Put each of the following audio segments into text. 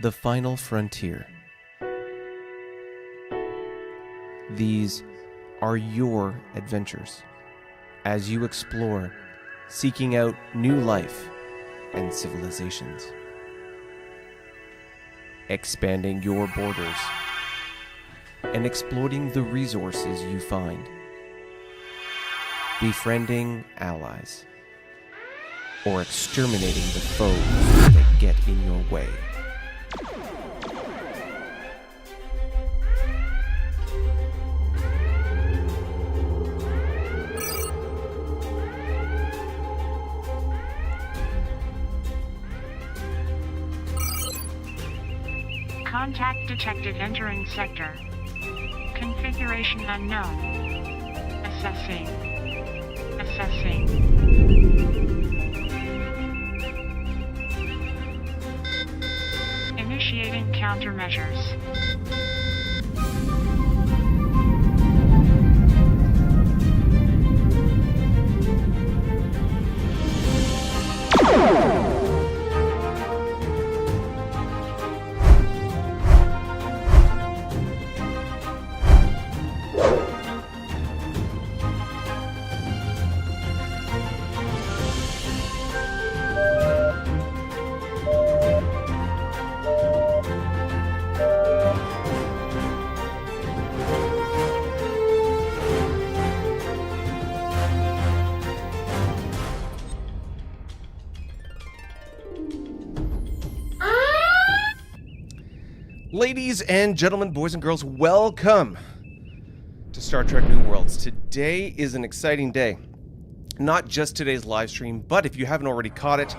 The Final Frontier. These are your adventures as you explore, seeking out new life and civilizations, expanding your borders and exploiting the resources you find, befriending allies, or exterminating the foes that get in your way. Contact detected entering sector. Configuration unknown. Assessing. Initiating countermeasures. Ladies and gentlemen, boys and girls, welcome to Star Trek New Worlds. Today is an exciting day. Not just today's live stream, but if you haven't already caught it,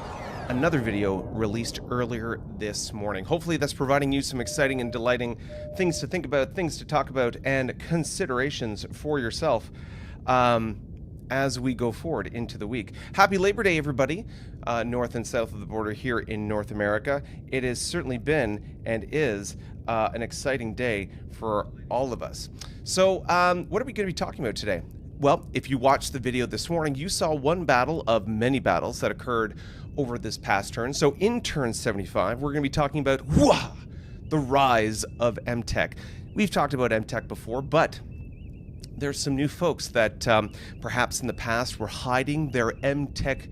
another video released earlier this morning. Hopefully that's providing you some exciting and delighting things to think about, things to talk about, and considerations for yourself as we go forward into the week. Happy Labor Day, everybody, north and south of the border here in North America. It has certainly been and is an exciting day for all of us. So what are we going to be talking about today? Well, if you watched the video this morning, you saw one battle of many battles that occurred over this past turn. So in turn 75, we're going to be talking about the rise of MTech. We've talked about MTech before, but there's some new folks that perhaps in the past were hiding their MTech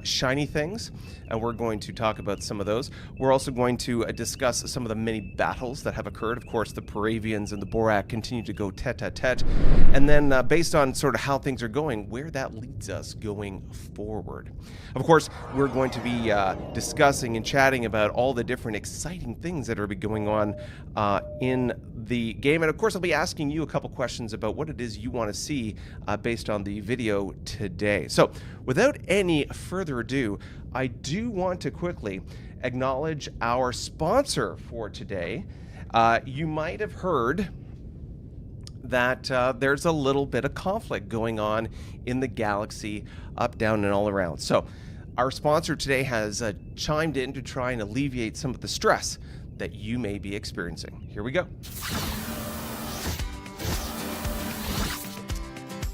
shiny things, and we're going to talk about some of those. We're also going to discuss some of the many battles that have occurred. Of course, the Paravians and the Borak continue to go tete-a-tete, and then based on sort of how things are going, where that leads us going forward. Of course, we're going to be discussing and chatting about all the different exciting things that are going on in the game, and of course I'll be asking you a couple questions about what it is you want to see based on the video today. So without any further ado, I do want to quickly acknowledge our sponsor for today. You might have heard that there's a little bit of conflict going on in the galaxy, up, down, and all around. So our sponsor today has chimed in to try and alleviate some of the stress that you may be experiencing. Here we go.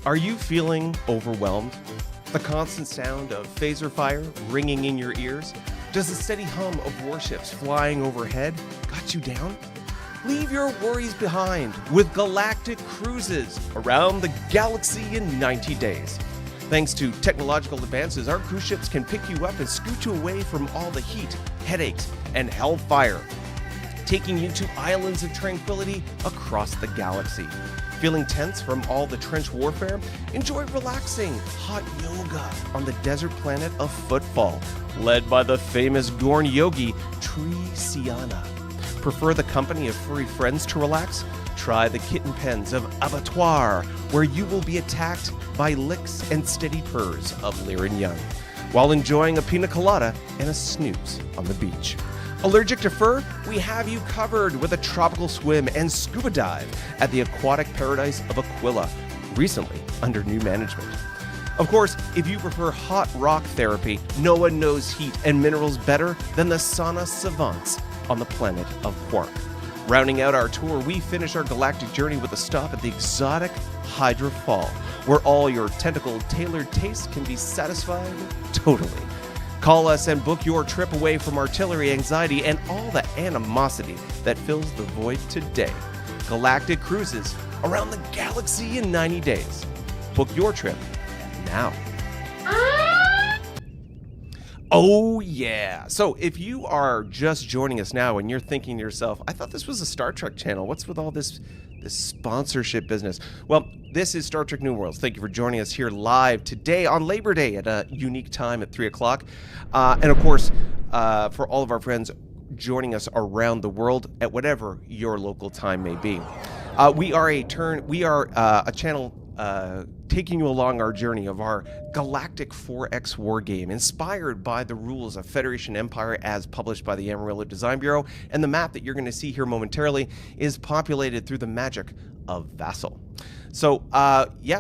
Are you feeling overwhelmed? The constant sound of phaser fire ringing in your ears? Does the steady hum of warships flying overhead got you down? Leave your worries behind with Galactic cruises around the galaxy in 90 days. Thanks to technological advances, our cruise ships can pick you up and scoot you away from all the heat, headaches, and hellfire, taking you to islands of tranquility across the galaxy. Feeling tense from all the trench warfare? Enjoy relaxing hot yoga on the desert planet of Footfall, led by the famous Gorn yogi Triciana. Prefer the company of furry friends to relax? Try the kitten pens of Abattoir, where you will be attacked by licks and steady purrs of Liren Young, while enjoying a pina colada and a snooze on the beach. Allergic to fur? We have you covered with a tropical swim and scuba dive at the aquatic paradise of Aquila, recently under new management. Of course, if you prefer hot rock therapy, no one knows heat and minerals better than the sauna savants on the planet of Quark. Rounding out our tour, we finish our galactic journey with a stop at the exotic Hydra Fall, where all your tentacle-tailored tastes can be satisfied totally. Call us and book your trip away from artillery anxiety and all the animosity that fills the void today. Galactic cruises around the galaxy in 90 days. Book your trip now. Oh yeah. So if you are just joining us now and you're thinking to yourself, I thought this was a Star Trek channel. What's with all this sponsorship business? Well, this is Star Trek New Worlds. Thank you for joining us here live today on Labor Day at a unique time at 3 o'clock. And of course, for all of our friends joining us around the world at whatever your local time may be. We are a channel taking you along our journey of our Galactic 4X war game, inspired by the rules of Federation Empire as published by the Amarillo Design Bureau, and the map that you're going to see here momentarily is populated through the magic of Vassal. So,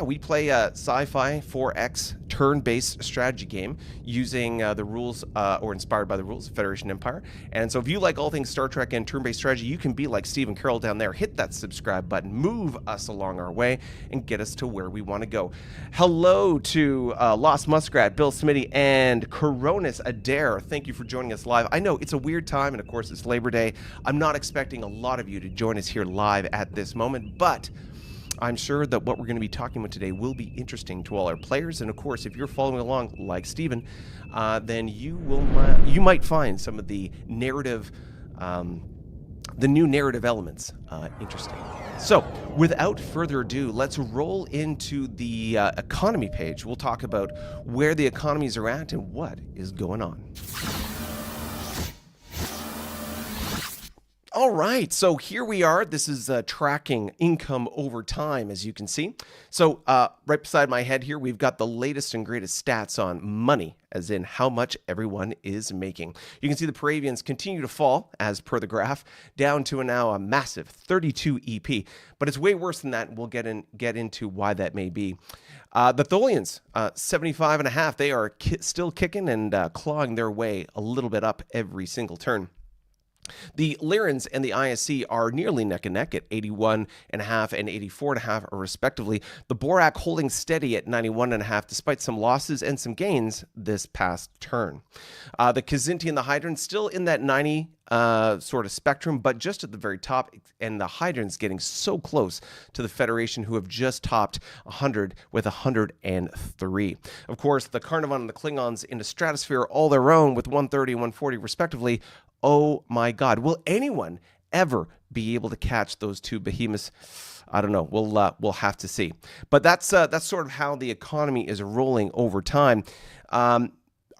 we play a sci-fi 4X turn-based strategy game using the rules, or inspired by the rules of Federation Empire. And so if you like all things Star Trek and turn-based strategy, you can be like Steve and Carol down there. Hit that subscribe button, move us along our way, and get us to where we want to go. Hello to Lost Muskrat, Bill Smitty, and Coronis Adair. Thank you for joining us live. I know it's a weird time, and of course it's Labor Day. I'm not expecting a lot of you to join us here live at this moment, but I'm sure that what we're going to be talking about today will be interesting to all our players. And of course, if you're following along like Steven, then you might find some of the narrative, the new narrative elements interesting. So without further ado, let's roll into the economy page. We'll talk about where the economies are at and what is going on. All right, so here we are. This is tracking income over time, as you can see. So right beside my head here, we've got the latest and greatest stats on money, as in how much everyone is making. You can see the Paravians continue to fall, as per the graph, down to now a massive 32 EP. But it's way worse than that, and we'll get into why that may be. The Tholians, 75.5. They are still kicking and clawing their way a little bit up every single turn. The Lyrans and the ISC are nearly neck and neck at 81.5 and 84.5 respectively. The Borak holding steady at 91.5 despite some losses and some gains this past turn. The Kzinti and the Hydran still in that 90 sort of spectrum, but just at the very top, and the Hydrans getting so close to the Federation, who have just topped 100 with 103. Of course, the Carnivon and the Klingons in a stratosphere all their own with 130 and 140 respectively. Oh my God, will anyone ever be able to catch those two behemoths? I don't know. We'll have to see. But that's sort of how the economy is rolling over time. Are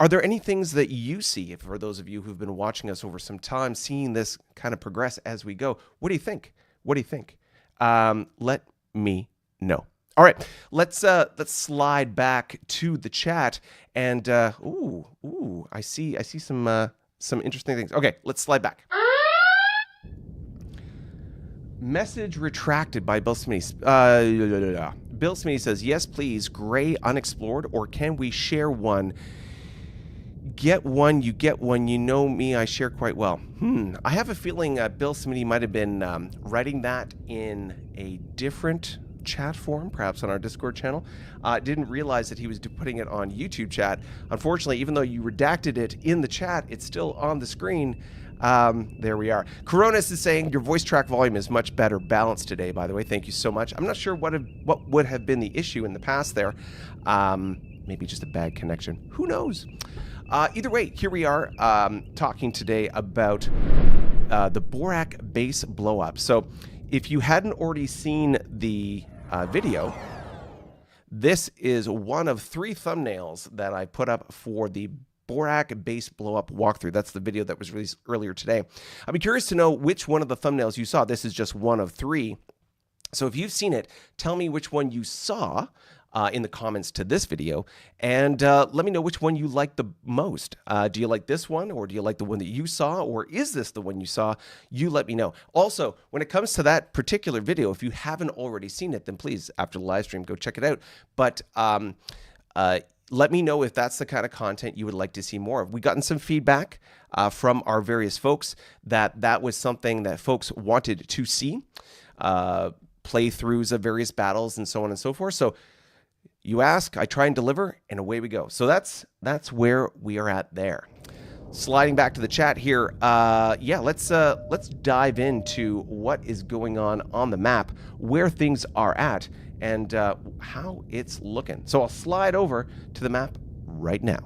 there any things that you see, for those of you who've been watching us over some time, seeing this kind of progress as we go? What do you think? What do you think? Let me know. All right, let's slide back to the chat, and I see some interesting things. Okay, let's slide back. Message retracted by Bill Smitty. Bill Smitty says, yes, please, gray unexplored, or can we share one? Get one, you get one. You know me, I share quite well. I have a feeling Bill Smitty might have been writing that in a different chat forum, perhaps on our Discord channel. Didn't realize that he was putting it on YouTube chat. Unfortunately, even though you redacted it in the chat, it's still on the screen. There we are. Coronis is saying your voice track volume is much better balanced today, by the way. Thank you so much. I'm not sure what would have been the issue in the past there. Maybe just a bad connection. Who knows? Either way, here we are talking today about the Borak base blow up. So if you hadn't already seen the video, this is one of 3 thumbnails that I put up for the Borak base blow up walkthrough. That's the video that was released earlier today. I'd be curious to know which one of the thumbnails you saw. This is just one of 3. So if you've seen it, tell me which one you saw in the comments to this video, and let me know which one you like the most. Do you like this one, or do you like the one that you saw, or is this the one you saw? You let me know. Also, when it comes to that particular video, if you haven't already seen it, then please, after the live stream, go check it out. But let me know if that's the kind of content you would like to see more of. We've gotten some feedback from our various folks that was something that folks wanted to see, playthroughs of various battles and so on and so forth. So You ask, I try and deliver, and away we go. So that's where we are at there. Sliding back to the chat here, let's dive into what is going on the map, where things are at, and how it's looking. So I'll slide over to the map right now.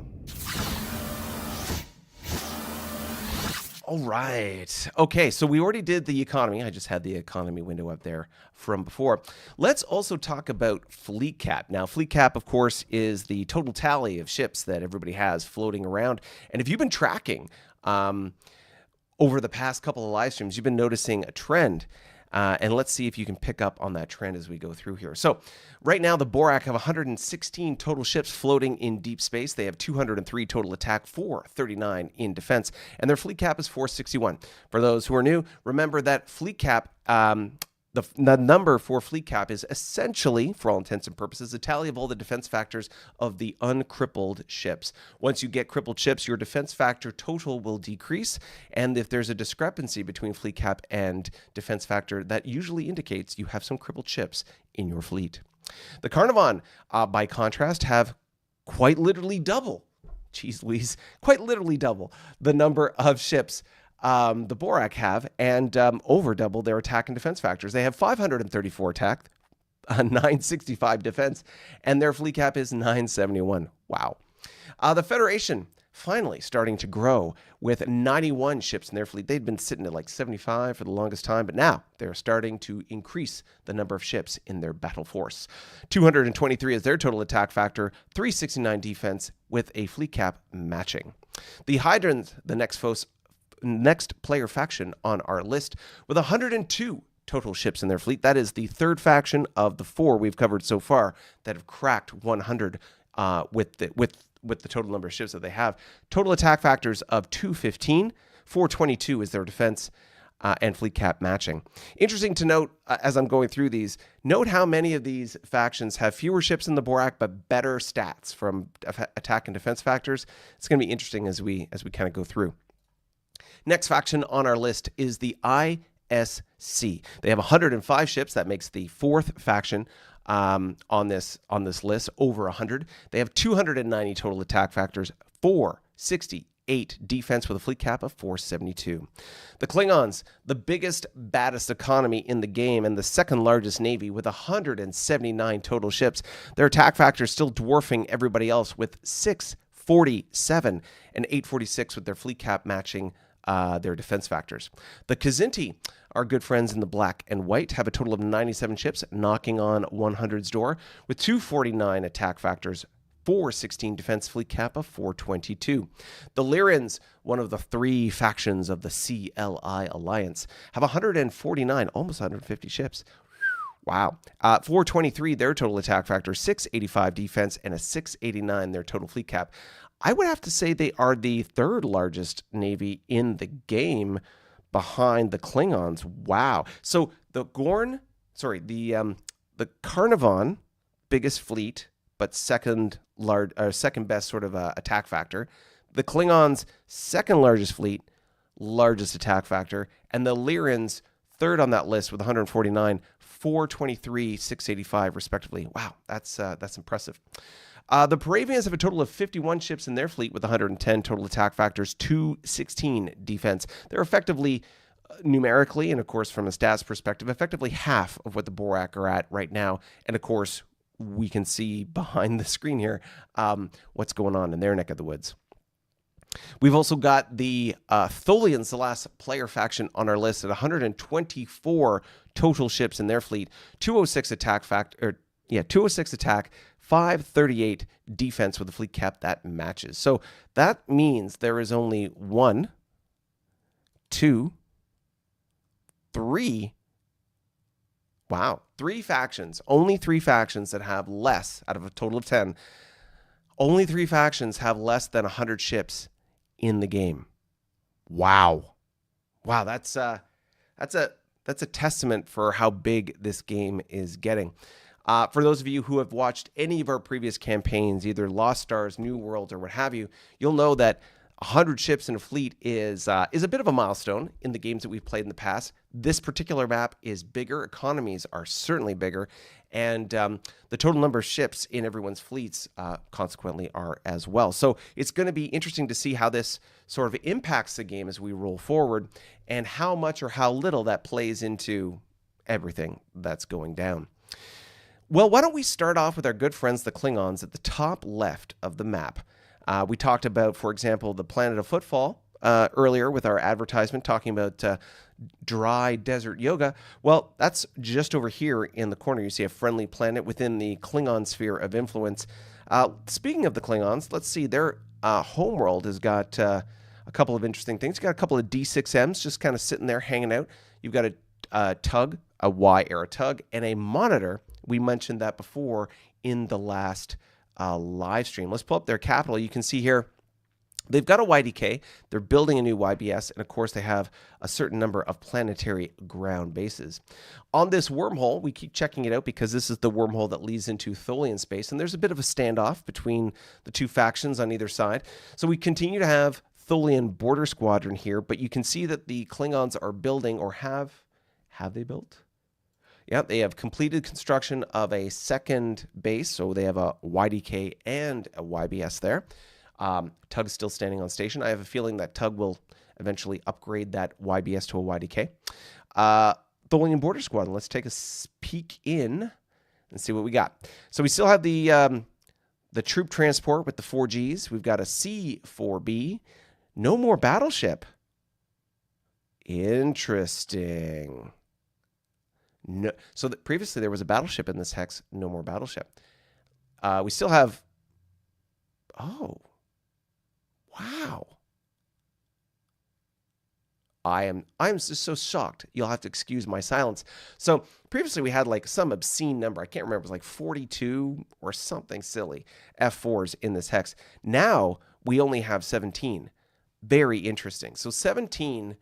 All right. Okay, so we already did the economy. I just had the economy window up there from before. Let's also talk about fleet cap. Now, fleet cap, of course, is the total tally of ships that everybody has floating around. And if you've been tracking over the past couple of live streams, you've been noticing a trend. And let's see if you can pick up on that trend as we go through here. So right now, the Borak have 116 total ships floating in deep space. They have 203 total attack, 439 in defense, and their fleet cap is 461. For those who are new, remember that fleet cap, the number for fleet cap is essentially, for all intents and purposes, a tally of all the defense factors of the uncrippled ships. Once you get crippled ships, your defense factor total will decrease, and if there's a discrepancy between fleet cap and defense factor, that usually indicates you have some crippled ships in your fleet. The Carnivon, by contrast, have quite literally double, quite literally double the number of ships the Borak have, and over double their attack and defense factors. They have 534 attack, 965 defense, and their fleet cap is 971. Wow. The Federation finally starting to grow with 91 ships in their fleet. They'd been sitting at like 75 for the longest time, but now they're starting to increase the number of ships in their battle force. 223 is their total attack factor, 369 defense with a fleet cap matching. The Hydrons, the next player faction on our list, with 102 total ships in their fleet. That is the third faction of the 4 we've covered so far that have cracked 100 with the total number of ships that they have. Total attack factors of 215, 422 is their defense, and fleet cap matching. Interesting to note, as I'm going through these, note how many of these factions have fewer ships in the Borak but better stats from attack and defense factors. It's going to be interesting as we kind of go through. Next faction on our list is the ISC. They have 105 ships. That makes the 4th faction on this list, over 100. They have 290 total attack factors, 468 defense with a fleet cap of 472. The Klingons, the biggest, baddest economy in the game and the second largest navy with 179 total ships. Their attack factor still dwarfing everybody else with 647 and 846 with their fleet cap matching their defense factors. The Kzinti, our good friends in the black and white, have a total of 97 ships, knocking on 100's door with 249 attack factors, 416 defense, fleet cap of 422. The Lyrans, one of the 3 factions of the CLI Alliance, have 149, almost 150 ships. Wow. 423, their total attack factor, 685 defense, and a 689, their total fleet cap. I would have to say they are the 3rd largest navy in the game behind the Klingons. Wow. So the Carnivon, biggest fleet, but second best sort of attack factor. The Klingons, second largest fleet, largest attack factor, and the Lyrans, 3rd on that list with 149, 423, 685 respectively. Wow, that's impressive. The Paravians have a total of 51 ships in their fleet with 110 total attack factors, 216 defense. They're effectively, numerically, and of course from a stats perspective, effectively half of what the Borak are at right now. And of course, we can see behind the screen here what's going on in their neck of the woods. We've also got the Tholians, the last player faction on our list, at 124 total ships in their fleet, 206 attack, 538 defense with a fleet cap that matches. So that means there is only 1, 2, 3. Wow, 3 factions. Only 3 factions that have less, out of a total of 10, only 3 factions have less than 100 ships in the game. Wow. Wow, that's a testament for how big this game is getting. For those of you who have watched any of our previous campaigns, either Lost Stars, New World, or what have you, you'll know that 100 ships in a fleet is a bit of a milestone in the games that we've played in the past. This particular map is bigger. Economies are certainly bigger. And the total number of ships in everyone's fleets, consequently, are as well. So it's going to be interesting to see how this sort of impacts the game as we roll forward, and how much or how little that plays into everything that's going down. Well, why don't we start off with our good friends, the Klingons, at the top left of the map. We talked about, for example, the planet of Footfall earlier with our advertisement, talking about dry desert yoga. Well, that's just over here in the corner. You see a friendly planet within the Klingon sphere of influence. Speaking of the Klingons, let's see. Their homeworld has got a couple of interesting things. You've got a couple of D6Ms just kind of sitting there hanging out. You've got a tug, a Y-era tug, and a monitor. We mentioned that before in the last live stream. Let's pull up their capital. You can see here they've got a YDK. They're building a new YBS, and of course they have a certain number of planetary ground bases. On this wormhole, we keep checking it out because this is the wormhole that leads into Tholian space, and there's a bit of a standoff between the two factions on either side. So we continue to have Tholian border squadron here, but you can see that the Klingons are building, or have they built? Yeah, they have completed construction of a second base, so they have a YDK and a YBS there. Tug's still standing on station. I have a feeling that Tug will eventually upgrade that YBS to a YDK. Tholian Border Squadron, let's take a peek in and see what we got. So we still have the troop transport with the 4Gs. We've got a C4B. No more battleship. Interesting. No, so previously there was a battleship in this hex. No more battleship. We still have. Oh, wow! I'm just so shocked. You'll have to excuse my silence. So previously we had like some obscene number. I can't remember. It was like 42 or something silly F4s in this hex. Now we only have 17. Very interesting. So 17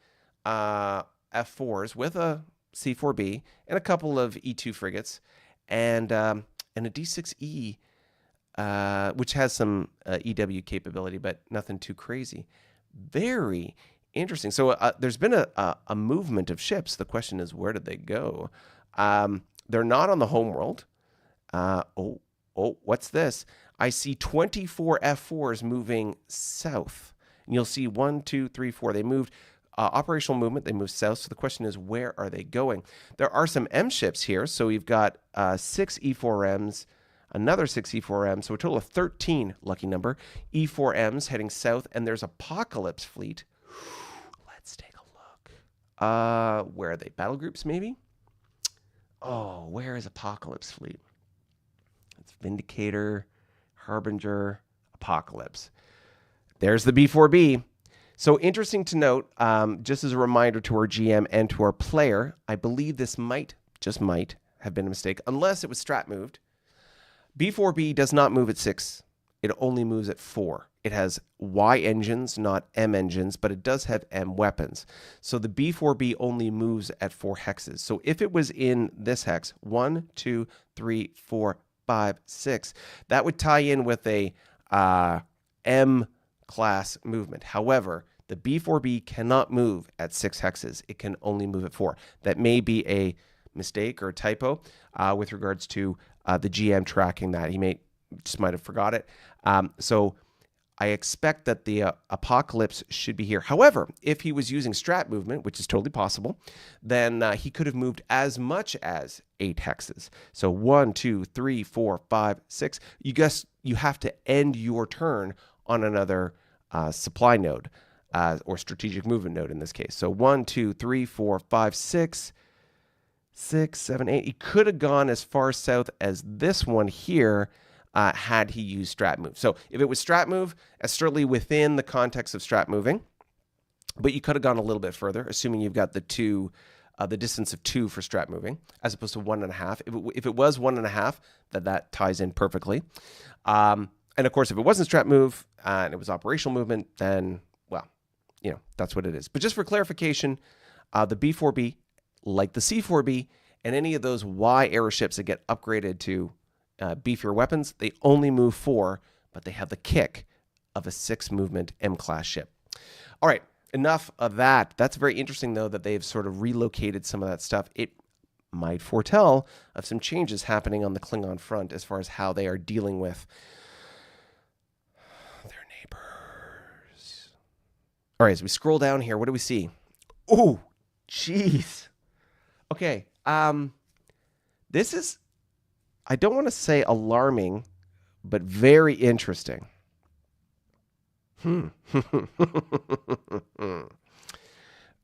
F4s with a C4B and a couple of E2 frigates, and a D6E, which has some EW capability, but nothing too crazy. Very interesting. So there's been a movement of ships. The question is, where did they go? They're not on the homeworld. Oh, what's this? I see 24 F4s moving south. And you'll see 1, 2, 3, 4. They moved. Operational movement, they move south. So the question is, where are they going? There are some M ships here. So we've got 6 E4Ms, another 6 E4Ms. So a total of 13, lucky number, E4Ms heading south. And there's Apocalypse fleet. Let's take a look. Where are they? Battle groups, maybe? Oh, where is Apocalypse fleet? It's Vindicator, Harbinger, Apocalypse. There's the B4B. So interesting to note, just as a reminder to our GM and to our player, I believe this just might have been a mistake, unless it was strat moved. B4B does not move at 6. It only moves at 4. It has Y engines, not M engines, but it does have M weapons. So the B4B only moves at 4 hexes. So if it was in this hex, 1, 2, 3, 4, 5, 6, that would tie in with a M class movement. However, the B4B cannot move at 6 hexes. It can only move at 4. That may be a mistake or a typo with regards to the GM tracking that. He might have forgot it. So I expect that the Apocalypse should be here. However, if he was using strat movement, which is totally possible, then he could have moved as much as 8 hexes. So 1, 2, 3, 4, 5, 6. You have to end your turn on another supply node or strategic movement node in this case. So 1, 2, 3, 4, 5, 6, 7, 8. He could have gone as far south as this one here had he used strat move. So if it was strat move, it's certainly within the context of strat moving, but you could have gone a little bit further, assuming you've got the distance of 2 for strat moving, as opposed to 1.5. If it was 1.5, that ties in perfectly. And of course, if it wasn't strat move and it was operational movement, then, well, that's what it is. But just for clarification, the B4B, like the C4B, and any of those Y-era ships that get upgraded to beefier weapons, they only move 4, but they have the kick of a 6-movement M-class ship. All right, enough of that. That's very interesting, though, that they've sort of relocated some of that stuff. It might foretell of some changes happening on the Klingon front as far as how they are dealing with their neighbors. All right, as we scroll down here, what do we see? Oh, jeez. Okay, this is, I don't want to say alarming, but very interesting.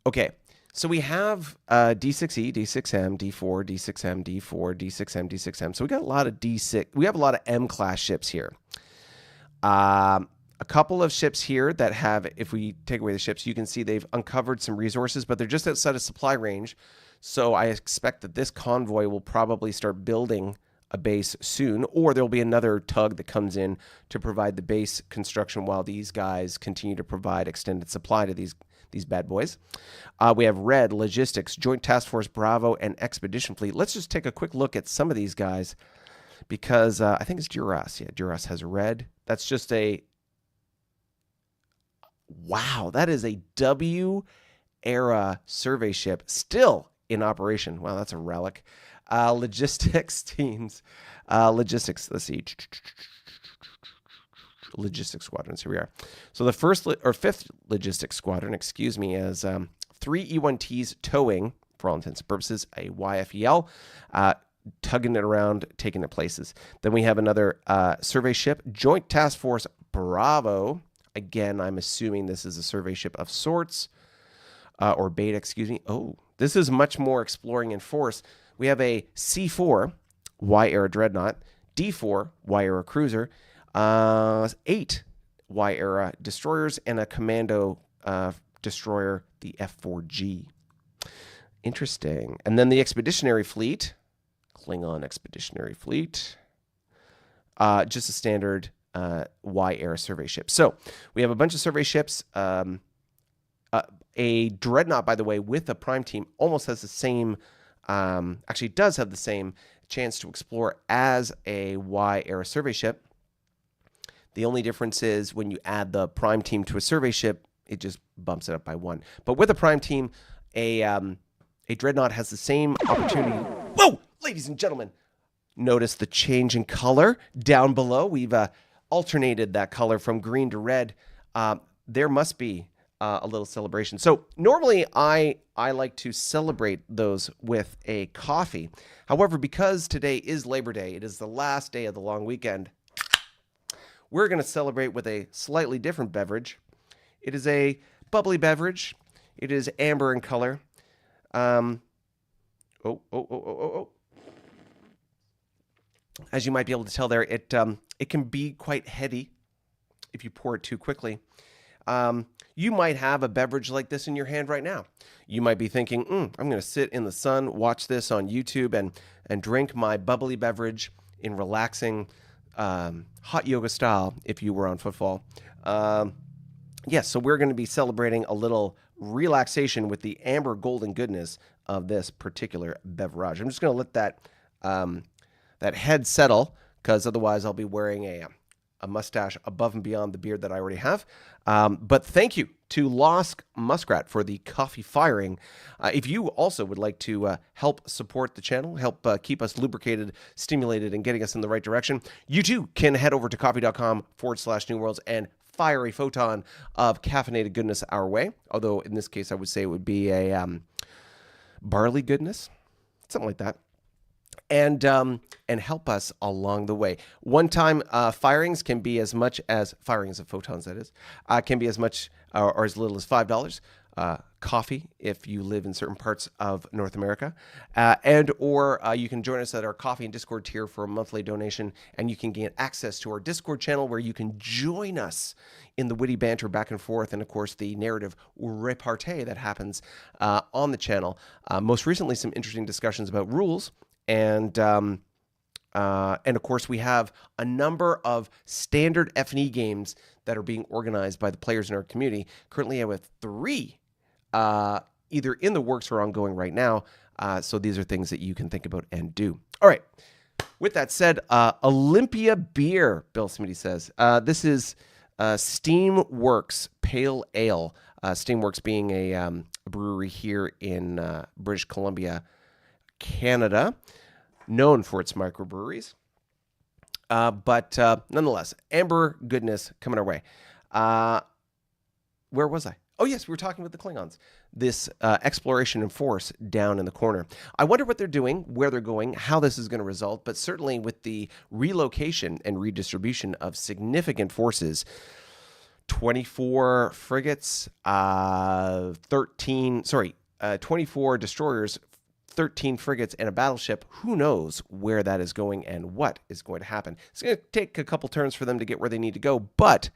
Okay, so we have D6E, D6M, D4, D6M, D4, D6M, D6M. So we got a lot of D6. We have a lot of M-class ships here. A couple of ships here that have, if we take away the ships, you can see they've uncovered some resources, but they're just outside of supply range. So I expect that this convoy will probably start building a base soon, or there'll be another tug that comes in to provide the base construction while these guys continue to provide extended supply to these bad boys. We have Red, Logistics, Joint Task Force, Bravo, and Expedition Fleet. Let's just take a quick look at some of these guys because I think it's Duras. Yeah, Duras has Red. That's just a... Wow, that is a W-era survey ship still in operation. Wow, that's a relic. Logistics teams. Logistics, let's see. Logistics squadrons, here we are. So the fifth logistics squadron, excuse me, is 3 E1Ts towing, for all intents and purposes, a YFEL, tugging it around, taking it places. Then we have another survey ship, Joint Task Force Bravo. Again, I'm assuming this is a survey ship of sorts, or Beta, excuse me. Oh, this is much more exploring in force. We have a C4 Y-era dreadnought, D4 Y-era cruiser, 8 Y-era destroyers, and a commando destroyer, the F4G. Interesting. And then the expeditionary fleet, Klingon expeditionary fleet, just a standard Y-era survey ship. So we have a bunch of survey ships. A dreadnought, by the way, with a prime team almost has the same... actually does have the same chance to explore as a Y-era survey ship. The only difference is when you add the prime team to a survey ship, it just bumps it up by 1. But with a prime team, a dreadnought has the same opportunity. Whoa, ladies and gentlemen, notice the change in color down below. We've alternated that color from green to red. There must be a little celebration. So normally I like to celebrate those with a coffee. However, because today is Labor Day, it is the last day of the long weekend, we're going to celebrate with a slightly different beverage. It is a bubbly beverage. It is amber in color. As you might be able to tell there, it can be quite heady if you pour it too quickly. You might have a beverage like this in your hand right now. You might be thinking, I'm going to sit in the sun, watch this on YouTube, and drink my bubbly beverage in relaxing hot yoga style if you were on football. Yes, so we're going to be celebrating a little relaxation with the amber golden goodness of this particular beverage. I'm just going to let that head settle, because otherwise I'll be wearing a mustache above and beyond the beard that I already have. But thank you to Losk Muskrat for the coffee firing. If you also would like to help support the channel, help keep us lubricated, stimulated, and getting us in the right direction, you too can head over to coffee.com/New Worlds and fire a photon of caffeinated goodness our way. Although in this case, I would say it would be a barley goodness, something like that. And help us along the way. One-time firings can be as much as firings of photons, that is, can be as much or as little as $5. Coffee if you live in certain parts of North America, or you can join us at our coffee and Discord tier for a monthly donation, and you can gain access to our Discord channel where you can join us in the witty banter back and forth, and of course the narrative repartee that happens on the channel. Most recently, some interesting discussions about rules. And of course, we have a number of standard F&E games that are being organized by the players in our community. Currently, I have 3 either in the works or ongoing right now. So these are things that you can think about and do. All right. With that said, Olympia beer, Bill Smitty says. This is Steamworks Pale Ale. Steamworks being a brewery here in British Columbia, Canada, known for its microbreweries. But nonetheless, amber goodness coming our way. Where was I? Oh, yes, we were talking about the Klingons. This exploration and force down in the corner. I wonder what they're doing, where they're going, how this is going to result, but certainly with the relocation and redistribution of significant forces, 24 frigates, 24 destroyers, 13 frigates, and a battleship. Who knows where that is going and what is going to happen. It's going to take a couple turns for them to get where they need to go, but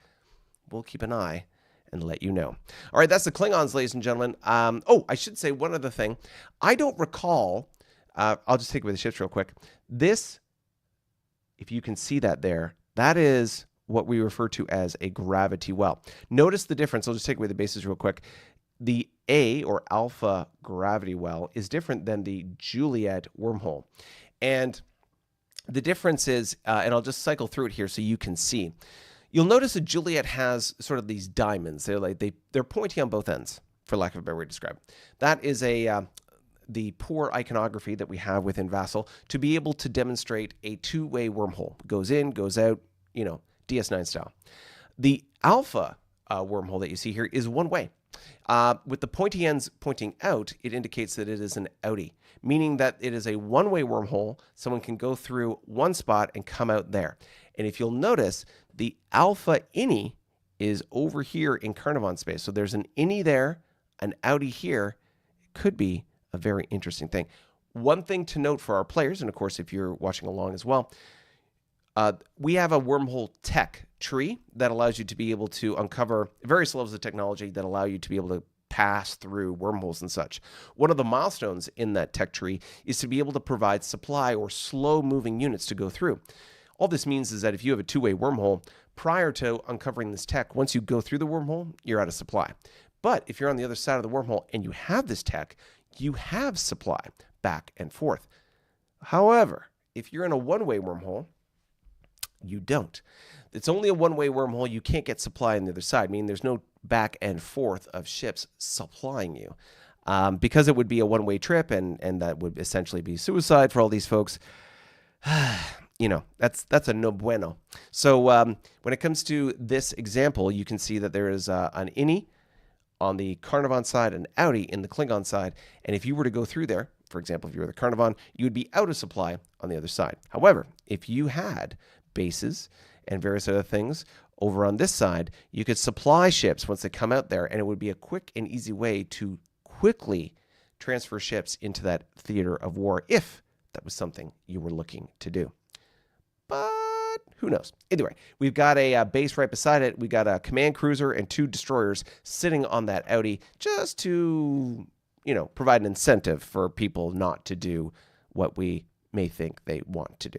we'll keep an eye and let you know. All right, that's the Klingons, ladies and gentlemen. I should say one other thing. I don't recall, I'll just take away the ships real quick. This, if you can see that there, that is what we refer to as a gravity well. Notice the difference. I'll just take away the bases real quick. The A or alpha gravity well is different than the Juliet wormhole. And the difference is, and I'll just cycle through it here so you can see. You'll notice that Juliet has sort of these diamonds. They're pointy on both ends, for lack of a better way to describe. That is the poor iconography that we have within Vassal to be able to demonstrate a two-way wormhole. Goes in, goes out, DS9 style. The alpha wormhole that you see here is one way. With the pointy ends pointing out, it indicates that it is an outie, meaning that it is a one-way wormhole. Someone can go through one spot and come out there. And if you'll notice, the alpha innie is over here in Carnivon space. So there's an innie there, an outie here. It could be a very interesting thing. One thing to note for our players, and of course if you're watching along as well, we have a wormhole tech tree that allows you to be able to uncover various levels of technology that allow you to be able to pass through wormholes and such. One of the milestones in that tech tree is to be able to provide supply or slow-moving units to go through. All this means is that if you have a two-way wormhole, prior to uncovering this tech, once you go through the wormhole, you're out of supply. But if you're on the other side of the wormhole and you have this tech, you have supply back and forth. However, if you're in a one-way wormhole, you don't. It's only a one-way wormhole. You can't get supply on the other side, meaning there's no back and forth of ships supplying you. Because it would be a one-way trip, and that would essentially be suicide for all these folks. That's a no bueno. So when it comes to this example, you can see that there is an innie on the Carnivon side, an outie in the Klingon side. And if you were to go through there, for example, if you were the Carnivon, you would be out of supply on the other side. However, if you had bases and various other things over on this side, you could supply ships once they come out there, and it would be a quick and easy way to quickly transfer ships into that theater of war if that was something you were looking to do. But who knows? Anyway, we've got a base right beside it. We got a command cruiser and 2 destroyers sitting on that outie just to, provide an incentive for people not to do what we may think they want to do,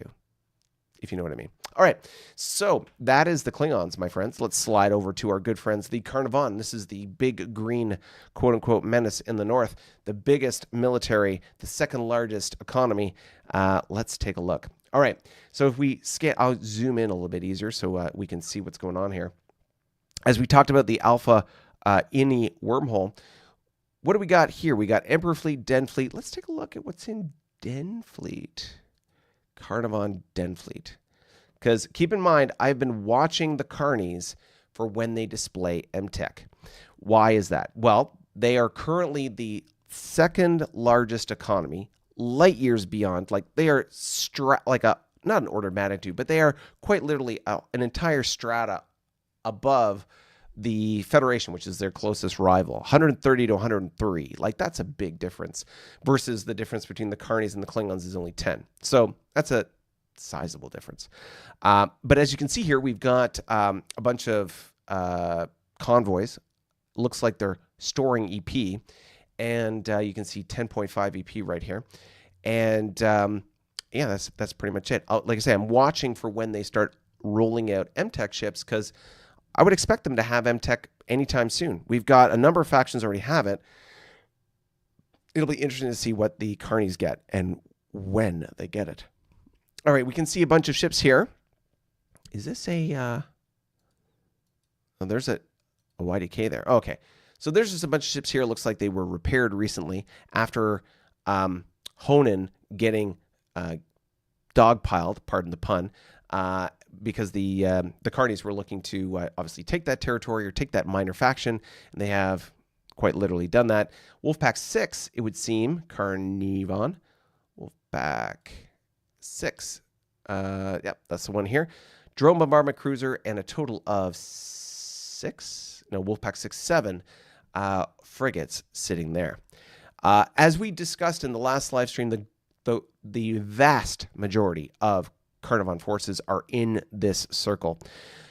if you know what I mean. All right, so that is the Klingons, my friends. Let's slide over to our good friends, the Carnivon. This is the big green, quote-unquote, menace in the north, the biggest military, the second largest economy. Let's take a look. All right, so if we scan, I'll zoom in a little bit easier so we can see what's going on here. As we talked about the Alpha innie wormhole, what do we got here? We got Emperor Fleet, Den Fleet. Let's take a look at what's in Den Fleet. Carnivon Den Fleet. Because keep in mind, I've been watching the Carnies for when they display MTech. Why is that? Well, they are currently the second largest economy, light years beyond. Like they are not an order of magnitude, but they are quite literally an entire strata above the Federation, which is their closest rival, 130 to 103. Like that's a big difference versus the difference between the Carnies and the Klingons is only 10. So that's a sizable difference. But as you can see here, we've got a bunch of convoys. Looks like they're storing EP, and you can see 10.5 EP right here. And yeah, that's pretty much it. Like I say, I'm watching for when they start rolling out MTech ships because I would expect them to have MTech anytime soon. We've got a number of factions already have it. It'll be interesting to see what the Carnies get and when they get it. All right, we can see a bunch of ships here. Is this a... Oh, there's a YDK there. Okay. So there's just a bunch of ships here. It looks like they were repaired recently after Honan getting dogpiled, pardon the pun, because the Carnies were looking to obviously take that territory or take that minor faction, and they have quite literally done that. Wolfpack 6, it would seem, Carnivon. Wolfpack 6. Yep, that's the one here. Drone bombardment cruiser and a total of 7 frigates sitting there. As we discussed in the last live stream, the vast majority of Carnivon forces are in this circle.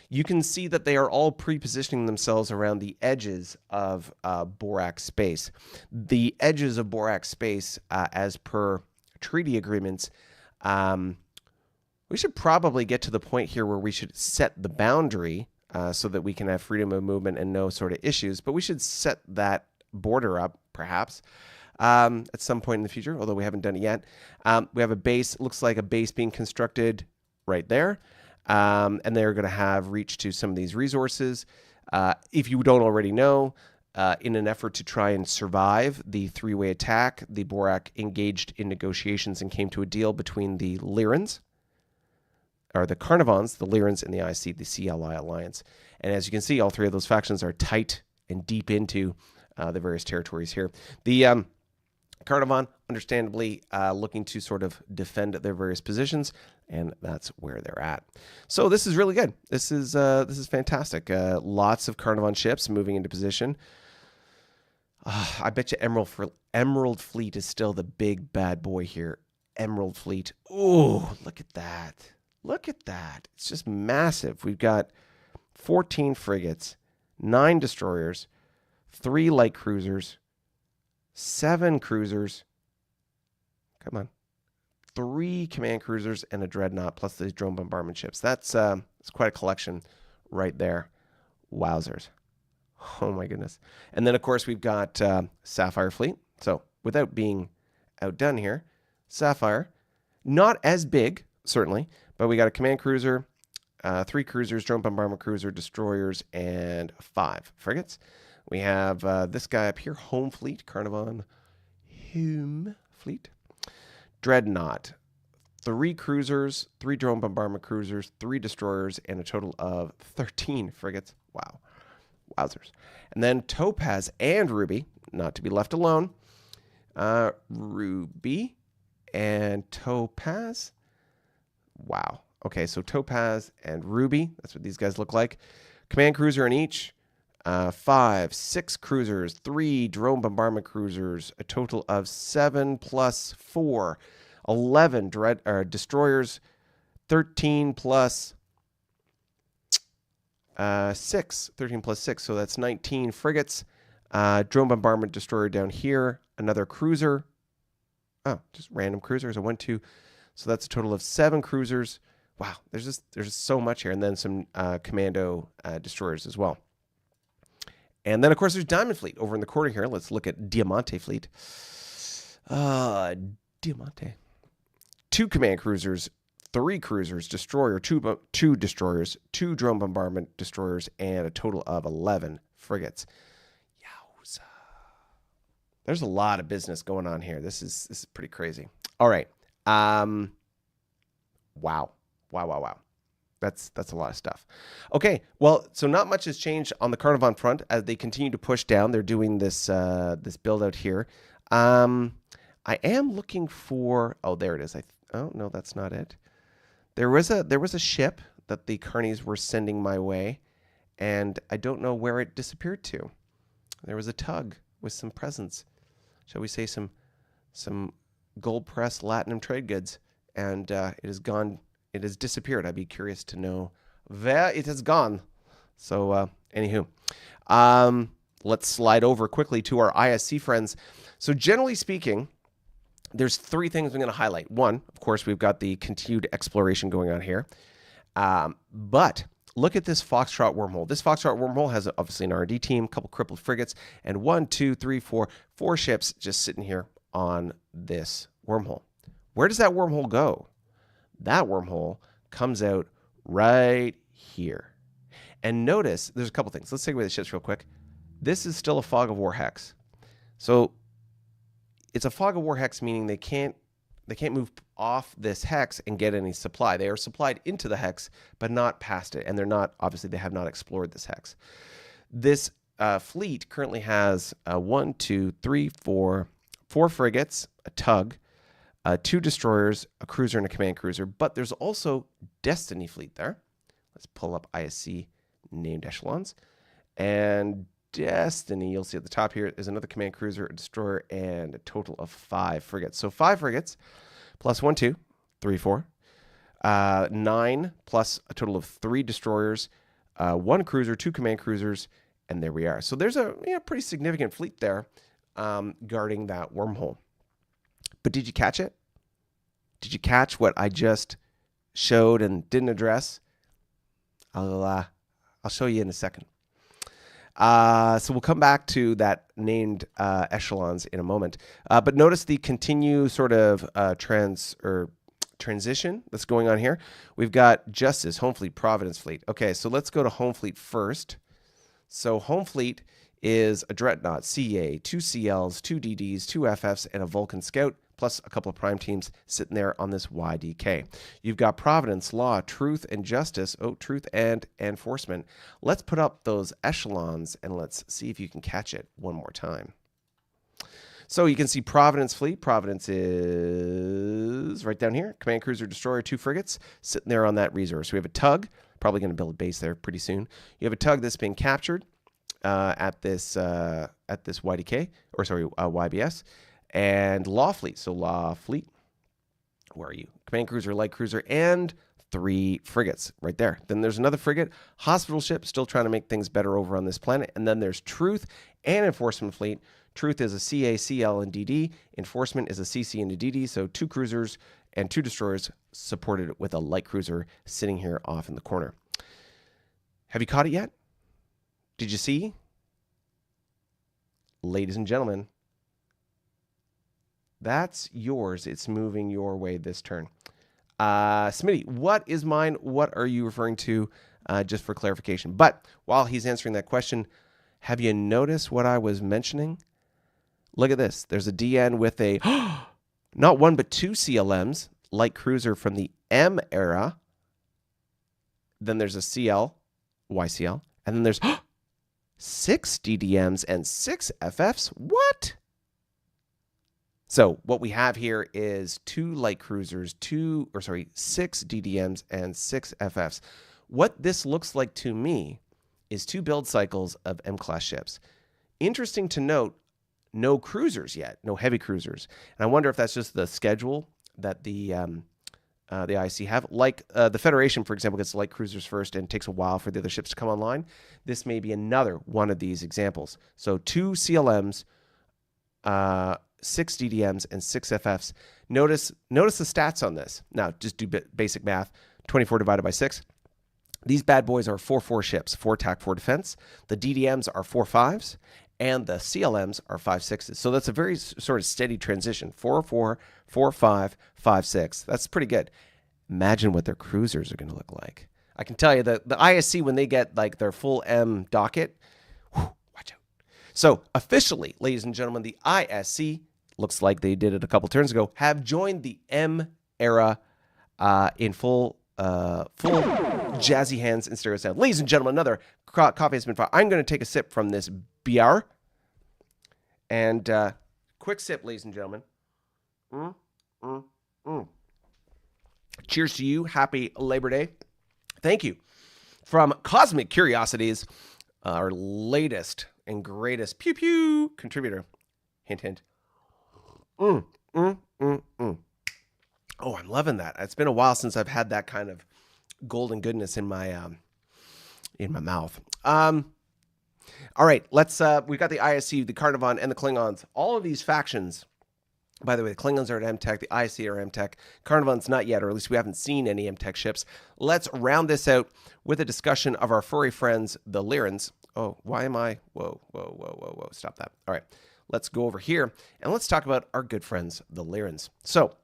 You can see that they are all pre-positioning themselves around the edges of Borak space. The edges of Borak space, as per treaty agreements, we should probably get to the point here where we should set the boundary so that we can have freedom of movement and no sort of issues. But we should set that border up, perhaps, at some point in the future, although we haven't done it yet. We have a base, looks like a base being constructed right there. And they're going to have reach to some of these resources. If you don't already know, in an effort to try and survive the three-way attack, the Borak engaged in negotiations and came to a deal between the Lyrans, or the Carnivons, the Lyrans, and the IC, the CLI alliance. And as you can see, all three of those factions are tight and deep into the various territories here. The Carnivon, understandably, looking to sort of defend their various positions, and that's where they're at. So this is really good. This is fantastic. Lots of Carnivon ships moving into position. I bet you Emerald Fleet is still the big bad boy here. Emerald Fleet. Oh, look at that. Look at that. It's just massive. We've got 14 frigates, 9 destroyers, 3 light cruisers, 7 cruisers. Come on. 3 command cruisers and a dreadnought, plus these drone bombardment ships. That's quite a collection right there. Wowzers. Oh my goodness. And then, of course, we've got Sapphire Fleet. So without being outdone here, Sapphire, not as big, certainly, but we got a command cruiser, 3 cruisers, drone bombardment cruiser, destroyers, and 5 frigates. We have this guy up here, Home Fleet, Carnivon Home Fleet. Dreadnought, 3 cruisers, 3 drone bombardment cruisers, 3 destroyers, and a total of 13 frigates. Wow. Wowzers. And then Topaz and Ruby, not to be left alone. Ruby and Topaz. Wow. Okay, so Topaz and Ruby, that's what these guys look like. Command cruiser in each. 5, 6 cruisers, 3 drone bombardment cruisers, a total of 7 plus 4, 11 destroyers, 13 plus 6, 13 plus 6, so that's 19 frigates, drone bombardment destroyer down here, another cruiser, just random cruisers, 1, 2, so that's a total of 7 cruisers. Wow, there's just so much here, and then some commando destroyers as well. And then, of course, there's Diamond Fleet over in the corner here. Let's look at Diamante Fleet. Diamante. 2 command cruisers, 3 cruisers, destroyer, 2 destroyers, 2 drone bombardment destroyers, and a total of 11 frigates. Yowza. There's a lot of business going on here. This is pretty crazy. All right. Wow. That's a lot of stuff. Okay, well, so not much has changed on the Carnivon front as they continue to push down. They're doing this this build out here. I am looking for. Oh, there it is. Oh no, that's not it. There was a ship that the Carnies were sending my way, and I don't know where it disappeared to. There was a tug with some presents, shall we say some gold pressed Latinum trade goods, and it has gone. It has disappeared. I'd be curious to know where it has gone. So, anywho, let's slide over quickly to our ISC friends. So, generally speaking, there's 3 things I'm going to highlight. 1, of course, we've got the continued exploration going on here. But look at this Foxtrot wormhole. This Foxtrot wormhole has obviously an R&D team, a couple crippled frigates, and 4 ships just sitting here on this wormhole. Where does that wormhole go? That wormhole comes out right here. And notice, there's a couple things. Let's take away the ships real quick. This is still a fog of war hex. So it's a fog of war hex, meaning they can't move off this hex and get any supply. They are supplied into the hex, but not past it. And they're not, obviously, they have not explored this hex. This fleet currently has 4 frigates, a tug, 2 destroyers, a cruiser, and a command cruiser. But there's also Destiny fleet there. Let's pull up ISC named echelons. And Destiny, you'll see at the top here, is another command cruiser, a destroyer, and a total of 5 frigates. So 5 frigates plus 1, 2, 3, 4. 9 plus a total of 3 destroyers, 1 cruiser, 2 command cruisers, and there we are. So there's a pretty significant fleet there guarding that wormhole. But did you catch it? Did you catch what I just showed and didn't address? I'll show you in a second. So we'll come back to that named echelons in a moment. But notice the continue sort of transition that's going on here. We've got Justice, Home Fleet, Providence Fleet. Okay, so let's go to Home Fleet first. So Home Fleet is a Dreadnought, CA, 2 CLs, 2 DDs, 2 FFs, and a Vulcan Scout, plus a couple of prime teams sitting there on this YDK. You've got Providence, Law, Truth, and Justice. Oh, Truth and Enforcement. Let's put up those echelons and let's see if you can catch it one more time. So you can see Providence Fleet. Providence is right down here. Command Cruiser, Destroyer, 2 frigates sitting there on that resource. We have a tug, probably going to build a base there pretty soon. You have a tug that's been captured at this YDK, or sorry, YBS. And Law Fleet. So Law Fleet, where are you? Command Cruiser, Light Cruiser, and 3 frigates right there. Then there's another frigate, Hospital Ship, still trying to make things better over on this planet. And then there's Truth and Enforcement Fleet. Truth is a CA, CL, and DD. Enforcement is a CC and a DD. So 2 cruisers and 2 destroyers supported with a light cruiser sitting here off in the corner. Have you caught it yet? Did you see? Ladies and gentlemen, that's yours. It's moving your way this turn. Smitty, what is mine? What are you referring to? Just for clarification. But while he's answering that question, have you noticed what I was mentioning? Look at this. There's a DN with a, not 1, but 2 CLMs, light cruiser from the M era. Then there's a CL, YCL. And then there's 6 DDMs and 6 FFs. What? So what we have here is 2 light cruisers, 6 DDMs and 6 FFs. What this looks like to me is 2 build cycles of M-class ships. Interesting to note, no cruisers yet, no heavy cruisers. And I wonder if that's just the schedule that the IC have. Like the Federation, for example, gets light cruisers first and takes a while for the other ships to come online. This may be another one of these examples. So 2 CLMs, 6 DDMs, and 6 FFs. Notice the stats on this. Now, just do basic math. 24 divided by 6. These bad boys are 4-4 ships, 4 attack, 4 defense. The DDMs are 4 5s, and the CLMs are 5 6s. So that's a very sort of steady transition. 4-4, 4-5, 5-6. That's pretty good. Imagine what their cruisers are going to look like. I can tell you that the ISC, when they get like their full M docket, watch out. So officially, ladies and gentlemen, the ISC, looks like they did it a couple turns ago, have joined the M era in full jazzy hands and stereo sound. Ladies and gentlemen, another coffee has been fought. I'm going to take a sip from this BR. And quick sip, ladies and gentlemen. Cheers to you. Happy Labor Day. Thank you. From Cosmic Curiosities, our latest and greatest pew pew contributor. Hint, hint. Oh, I'm loving that. It's been a while since I've had that kind of golden goodness in my mouth. All right, let's. We've got the ISC, the Carnivon, and the Klingons. All of these factions. By the way, the Klingons are at MTech, the ISC are MTech. Carnivon's not yet, or at least we haven't seen any MTech ships. Let's round this out with a discussion of our furry friends, the Lyrans. Oh, why am I? Whoa. Stop that. All right. Let's go over here and let's talk about our good friends, the Lyrans. So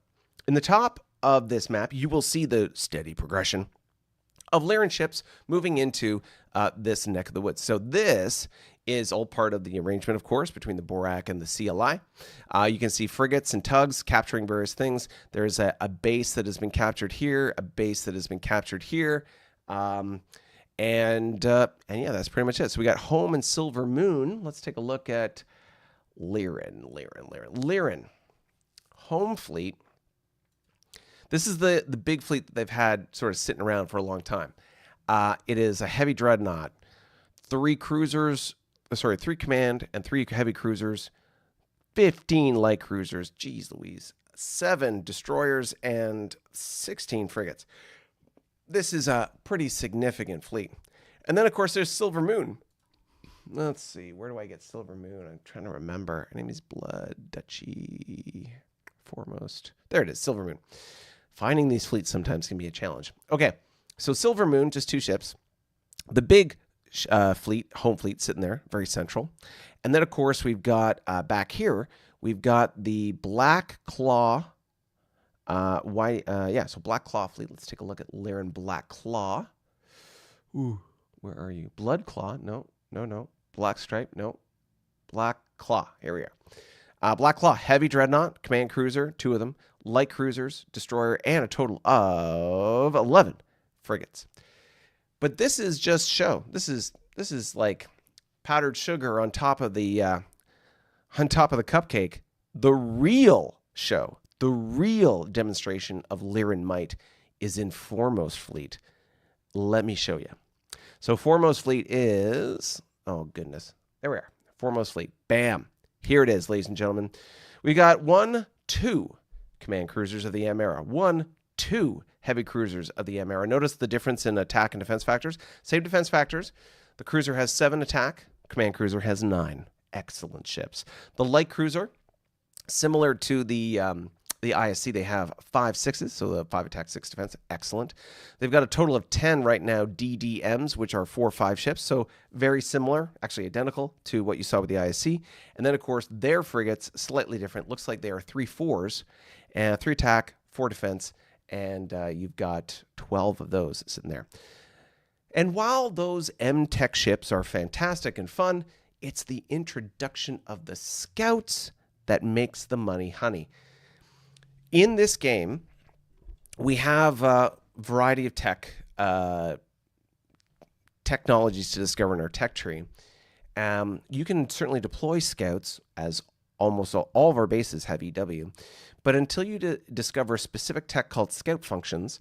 in the top of this map, you will see the steady progression of Lyran ships moving into this neck of the woods. So this is all part of the arrangement, of course, between the Borak and the CLI. You can see frigates and tugs capturing various things. There's a base that has been captured here, a base that has been captured here. And yeah, that's pretty much it. So we got Home and Silver Moon. Let's take a look at Lyran. Home fleet. This is the big fleet that they've had sort of sitting around for a long time. It is a heavy dreadnought, 3 command and 3 heavy cruisers, 15 light cruisers, geez Louise, 7 destroyers, and 16 frigates. This is a pretty significant fleet. And then, of course, there's Silver Moon. Let's see, where do I get Silver Moon? I'm trying to remember. Her name is Blood Duchy Foremost. There it is, Silver Moon. Finding these fleets sometimes can be a challenge. Okay, so Silver Moon, just 2 ships. The big fleet, home fleet, sitting there, very central. And then, of course, we've got back here, we've got the Black Claw. So Black Claw fleet. Let's take a look at Lyran Black Claw. Ooh, where are you? Blood Claw? No. Black Stripe? No. Black Claw. Here we are. Black Claw, heavy dreadnought, command cruiser, 2 of them, light cruisers, destroyer, and a total of 11 frigates. But this is just show. This is like powdered sugar on top of the cupcake. The real show, the real demonstration of Lyran might is in Foremost Fleet. Let me show you. So Foremost Fleet is, oh goodness, there we are. Foremost Fleet, bam. Here it is, ladies and gentlemen. We got 1, 2 command cruisers of the M era, 1, 2 heavy cruisers of the M era. Notice the difference in attack and defense factors. Same defense factors. The cruiser has 7 attack. Command cruiser has 9. Excellent ships. The light cruiser, similar to the ISC, they have 5 6s, so the 5 attack, 6 defense. Excellent. They've got a total of 10 right now DDMs, which are 4-5 ships, so very similar, actually identical to what you saw with the ISC. And then, of course, their frigates, slightly different. Looks like they are 3 4s, and 3 attack, 4 defense, and you've got 12 of those sitting there. And while those M-Tech ships are fantastic and fun, it's the introduction of the scouts that makes the money honey. In this game, we have a variety of technologies to discover in our tech tree. You can certainly deploy scouts, as almost all of our bases have EW, but until you discover a specific tech called scout functions,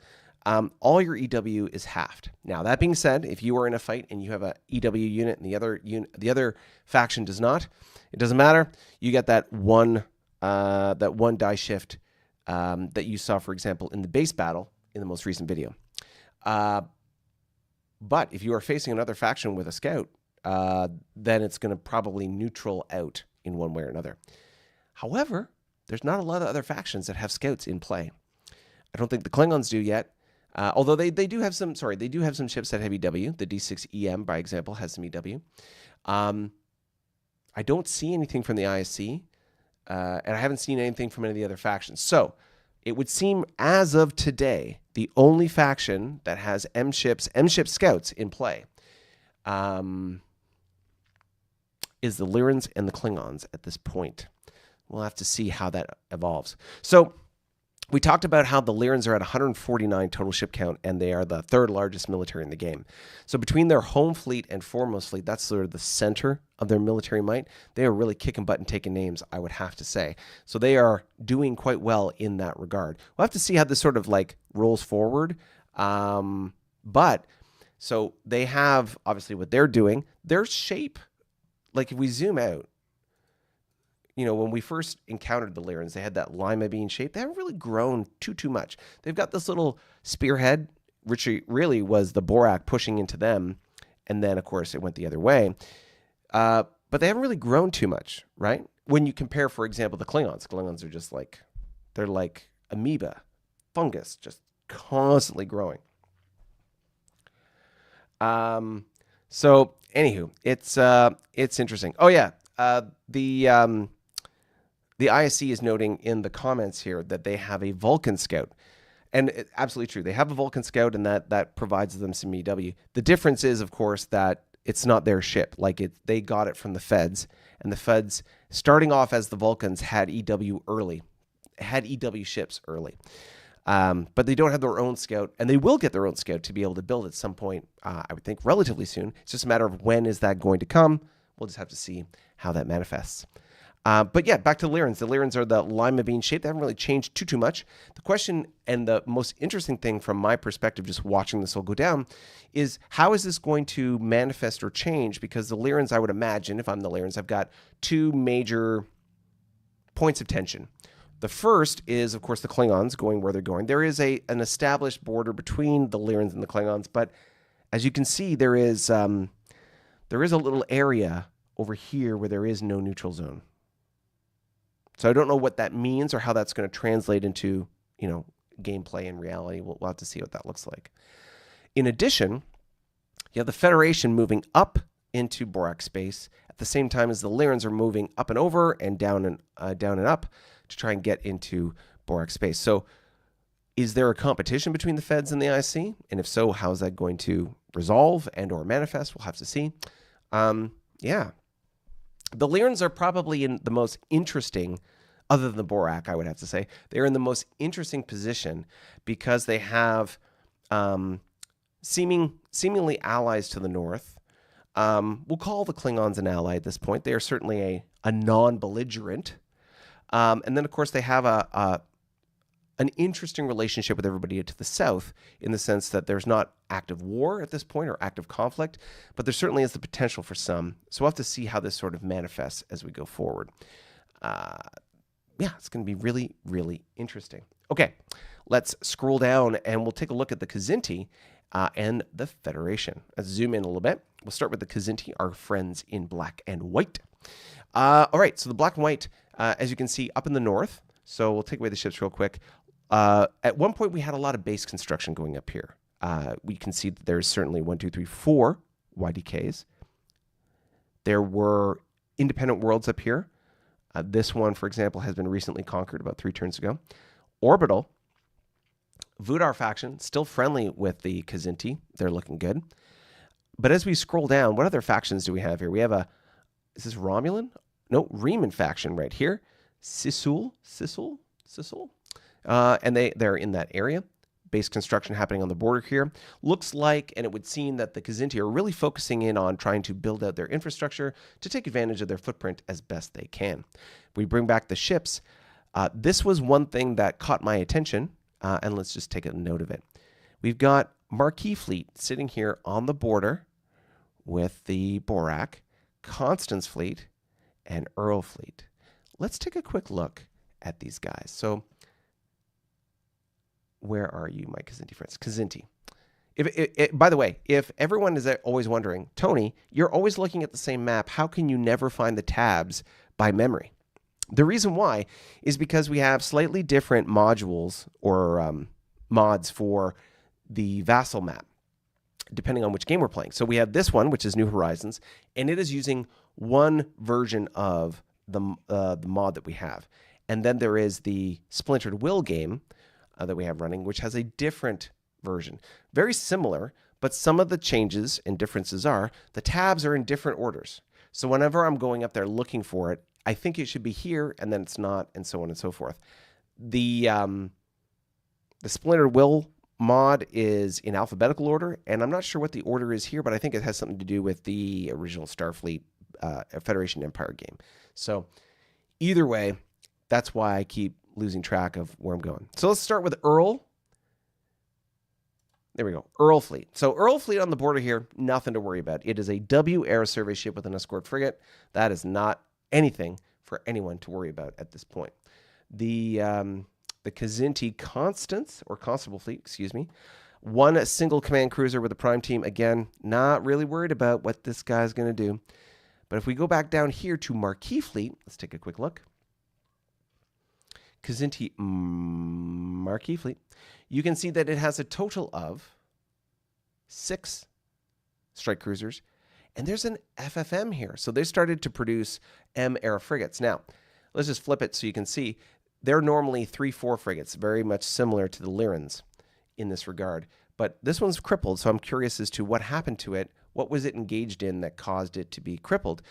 all your EW is halved. Now, that being said, if you are in a fight and you have a EW unit and the other faction does not, it doesn't matter. You get that one die shift that you saw, for example, in the base battle in the most recent video. But if you are facing another faction with a scout, then it's going to probably neutral out in one way or another. However, there's not a lot of other factions that have scouts in play. I don't think the Klingons do yet. Although they do have some ships that have EW. The D6EM, by example, has some EW. I don't see anything from the ISC, and I haven't seen anything from any of the other factions. So it would seem, as of today, the only faction that has M-ship scouts in play is the Lyrans and the Klingons at this point. We'll have to see how that evolves. So we talked about how the Lyrans are at 149 total ship count, and they are the 3rd largest military in the game. So between their home fleet and Foremost Fleet, that's sort of the center of their military might. They are really kicking butt and taking names, I would have to say. So they are doing quite well in that regard. We'll have to see how this sort of like rolls forward. But so they have, obviously, what they're doing. Their shape, like if we zoom out, you know, when we first encountered the Lyrans, they had that lima bean shape. They haven't really grown too much. They've got this little spearhead, which really was the Borak pushing into them, and then, of course, it went the other way. But they haven't really grown too much, right? When you compare, for example, the Klingons. Klingons are just like, they're like amoeba, fungus, just constantly growing. So, anywho, it's interesting. Oh, yeah. The ISC is noting in the comments here that they have a Vulcan scout. Absolutely true. They have a Vulcan scout, and that provides them some EW. The difference is, of course, that it's not their ship. Like they got it from the Feds, and the Feds, starting off as the Vulcans, had EW ships early. But they don't have their own scout, and they will get their own scout to be able to build at some point, I would think relatively soon. It's just a matter of when is that going to come. We'll just have to see how that manifests. But yeah, back to the Lyrans. The Lyrans are the lima bean shape. They haven't really changed too much. The question and the most interesting thing from my perspective, just watching this all go down, is how is this going to manifest or change? Because the Lyrans, I would imagine, if I'm the Lyrans, I've got two major points of tension. The first is, of course, the Klingons going where they're going. There is an established border between the Lyrans and the Klingons, but as you can see, there is a little area over here where there is no neutral zone. So I don't know what that means or how that's going to translate into, gameplay and reality. We'll have to see what that looks like. In addition, you have the Federation moving up into Borak space at the same time as the Lyrans are moving up and over and down and up to try and get into Borak space. So is there a competition between the Feds and the IC? And if so, how is that going to resolve and or manifest? We'll have to see. Yeah. The Lyrans are probably in the most interesting, other than the Borak, I would have to say, they're in the most interesting position because they have seemingly allies to the north. We'll call the Klingons an ally at this point. They are certainly a non-belligerent. And then, of course, they have an interesting relationship with everybody to the south in the sense that there's not active war at this point or active conflict, but there certainly is the potential for some. So we'll have to see how this sort of manifests as we go forward. Yeah, it's going to be really, really interesting. Okay, let's scroll down and we'll take a look at the Kzinti and the Federation. Let's zoom in a little bit. We'll start with the Kzinti, our friends in black and white. All right, so the black and white, as you can see, up in the north. So we'll take away the ships real quick. At one point, we had a lot of base construction going up here. We can see that there's certainly 1, 2, 3, 4 YDKs. There were independent worlds up here. This one, for example, has been recently conquered about 3 turns ago. Orbital, Vudar faction, still friendly with the Kzinti. They're looking good. But as we scroll down, what other factions do we have here? We have is this Romulan? No, Riemann faction right here. Sisul. And they're in that area. Base construction happening on the border here. Looks like, and it would seem that the Kzinti are really focusing in on trying to build out their infrastructure to take advantage of their footprint as best they can. We bring back the ships. This was one thing that caught my attention, and let's just take a note of it. We've got Marquis Fleet sitting here on the border with the Borak, Constance Fleet, and Earl Fleet. Let's take a quick look at these guys. So, where are you, my Kzinti friends? Kzinti. By the way, if everyone is always wondering, Tony, you're always looking at the same map. How can you never find the tabs by memory? The reason why is because we have slightly different modules or mods for the vassal map, depending on which game we're playing. So we have this one, which is New Horizons, and it is using one version of the mod that we have. And then there is the Splintered Will game that we have running, which has a different version. Very similar, but some of the changes and differences are the tabs are in different orders. So whenever I'm going up there looking for it, I think it should be here, and then it's not, and so on and so forth. The Splintered Will mod is in alphabetical order, and I'm not sure what the order is here, but I think it has something to do with the original Starfleet Federation Empire game. So either way, that's why I keep losing track of where I'm going. So let's start with Earl. There we go. Earl Fleet. So Earl Fleet on the border here, nothing to worry about. It is a W air survey ship with an escort frigate. That is not anything for anyone to worry about at this point. The Kzinti Constance, or Constable Fleet, excuse me, one single command cruiser with a prime team. Again, not really worried about what this guy's going to do. But if we go back down here to Marquis Fleet, let's take a quick look. Kzinti Marquis Fleet, you can see that it has a total of 6 strike cruisers, and there's an FFM here. So they started to produce M-era frigates. Now, let's just flip it so you can see they're normally 3-4 frigates, very much similar to the Lyrans in this regard. But this one's crippled, so I'm curious as to what happened to it. What was it engaged in that caused it to be crippled?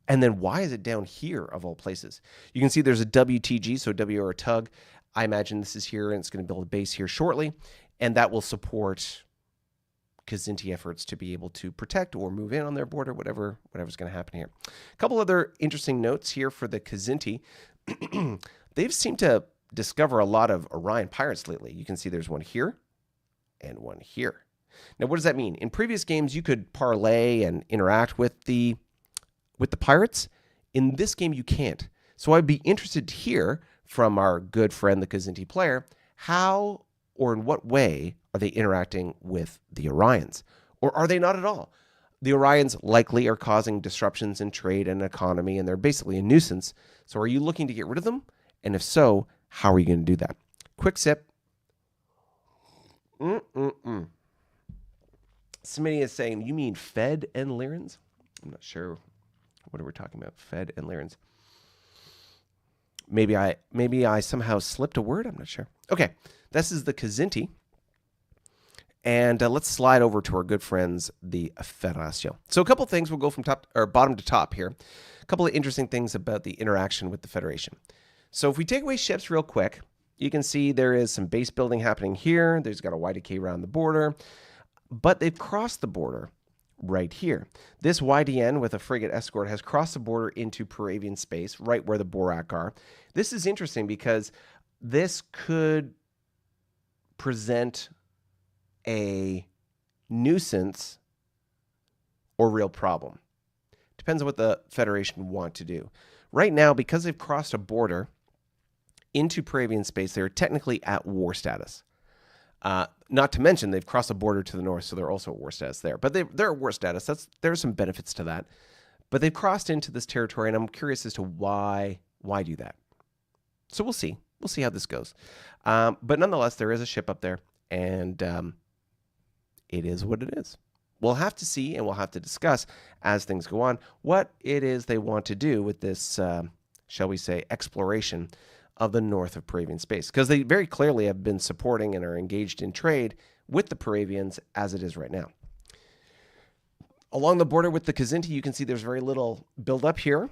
And then why is it down here, of all places? You can see there's a WTG, so W or a tug. I imagine this is here, and it's going to build a base here shortly, and that will support Kzinti efforts to be able to protect or move in on their border, whatever's going to happen here. A couple other interesting notes here for the Kzinti. They've seemed to discover a lot of Orion pirates lately. You can see there's one here and one here. Now, what does that mean? In previous games, you could parlay and interact with the pirates. In this game, you can't. So I'd be interested to hear from our good friend, the Kzinti player, how or in what way are they interacting with the Orions? Or are they not at all? The Orions likely are causing disruptions in trade and economy, and they're basically a nuisance. So are you looking to get rid of them? And if so, how are you going to do that? Quick sip. Somebody is saying, you mean Fed and Lyrans? I'm not sure. What are we talking about? Fed and Lyrans. Maybe I somehow slipped a word. I'm not sure. Okay, this is the Kzinti. And let's slide over to our good friends, the Federation. So a couple things. We'll go from bottom to top here. A couple of interesting things about the interaction with the Federation. So if we take away ships real quick, you can see there is some base building happening here. There's got a YDK around the border. But they've crossed the border right here. This YDN with a frigate escort has crossed the border into Paravian space, right where the Borak are. This is interesting because this could present a nuisance or real problem. Depends on what the Federation want to do. Right now, because they've crossed a border into Paravian space, they're technically at war status. Not to mention they've crossed the border to the north, so they're also at war status there. But they're at war status. There's some benefits to that. But they've crossed into this territory, and I'm curious as to why do that. So we'll see. We'll see how this goes. But nonetheless, there is a ship up there, and it is what it is. We'll have to see, and we'll have to discuss as things go on what it is they want to do with this, shall we say, exploration of the north of Paravian space, because they very clearly have been supporting and are engaged in trade with the Paravians as it is right now. Along the border with the Kzinti, you can see there's very little build-up here.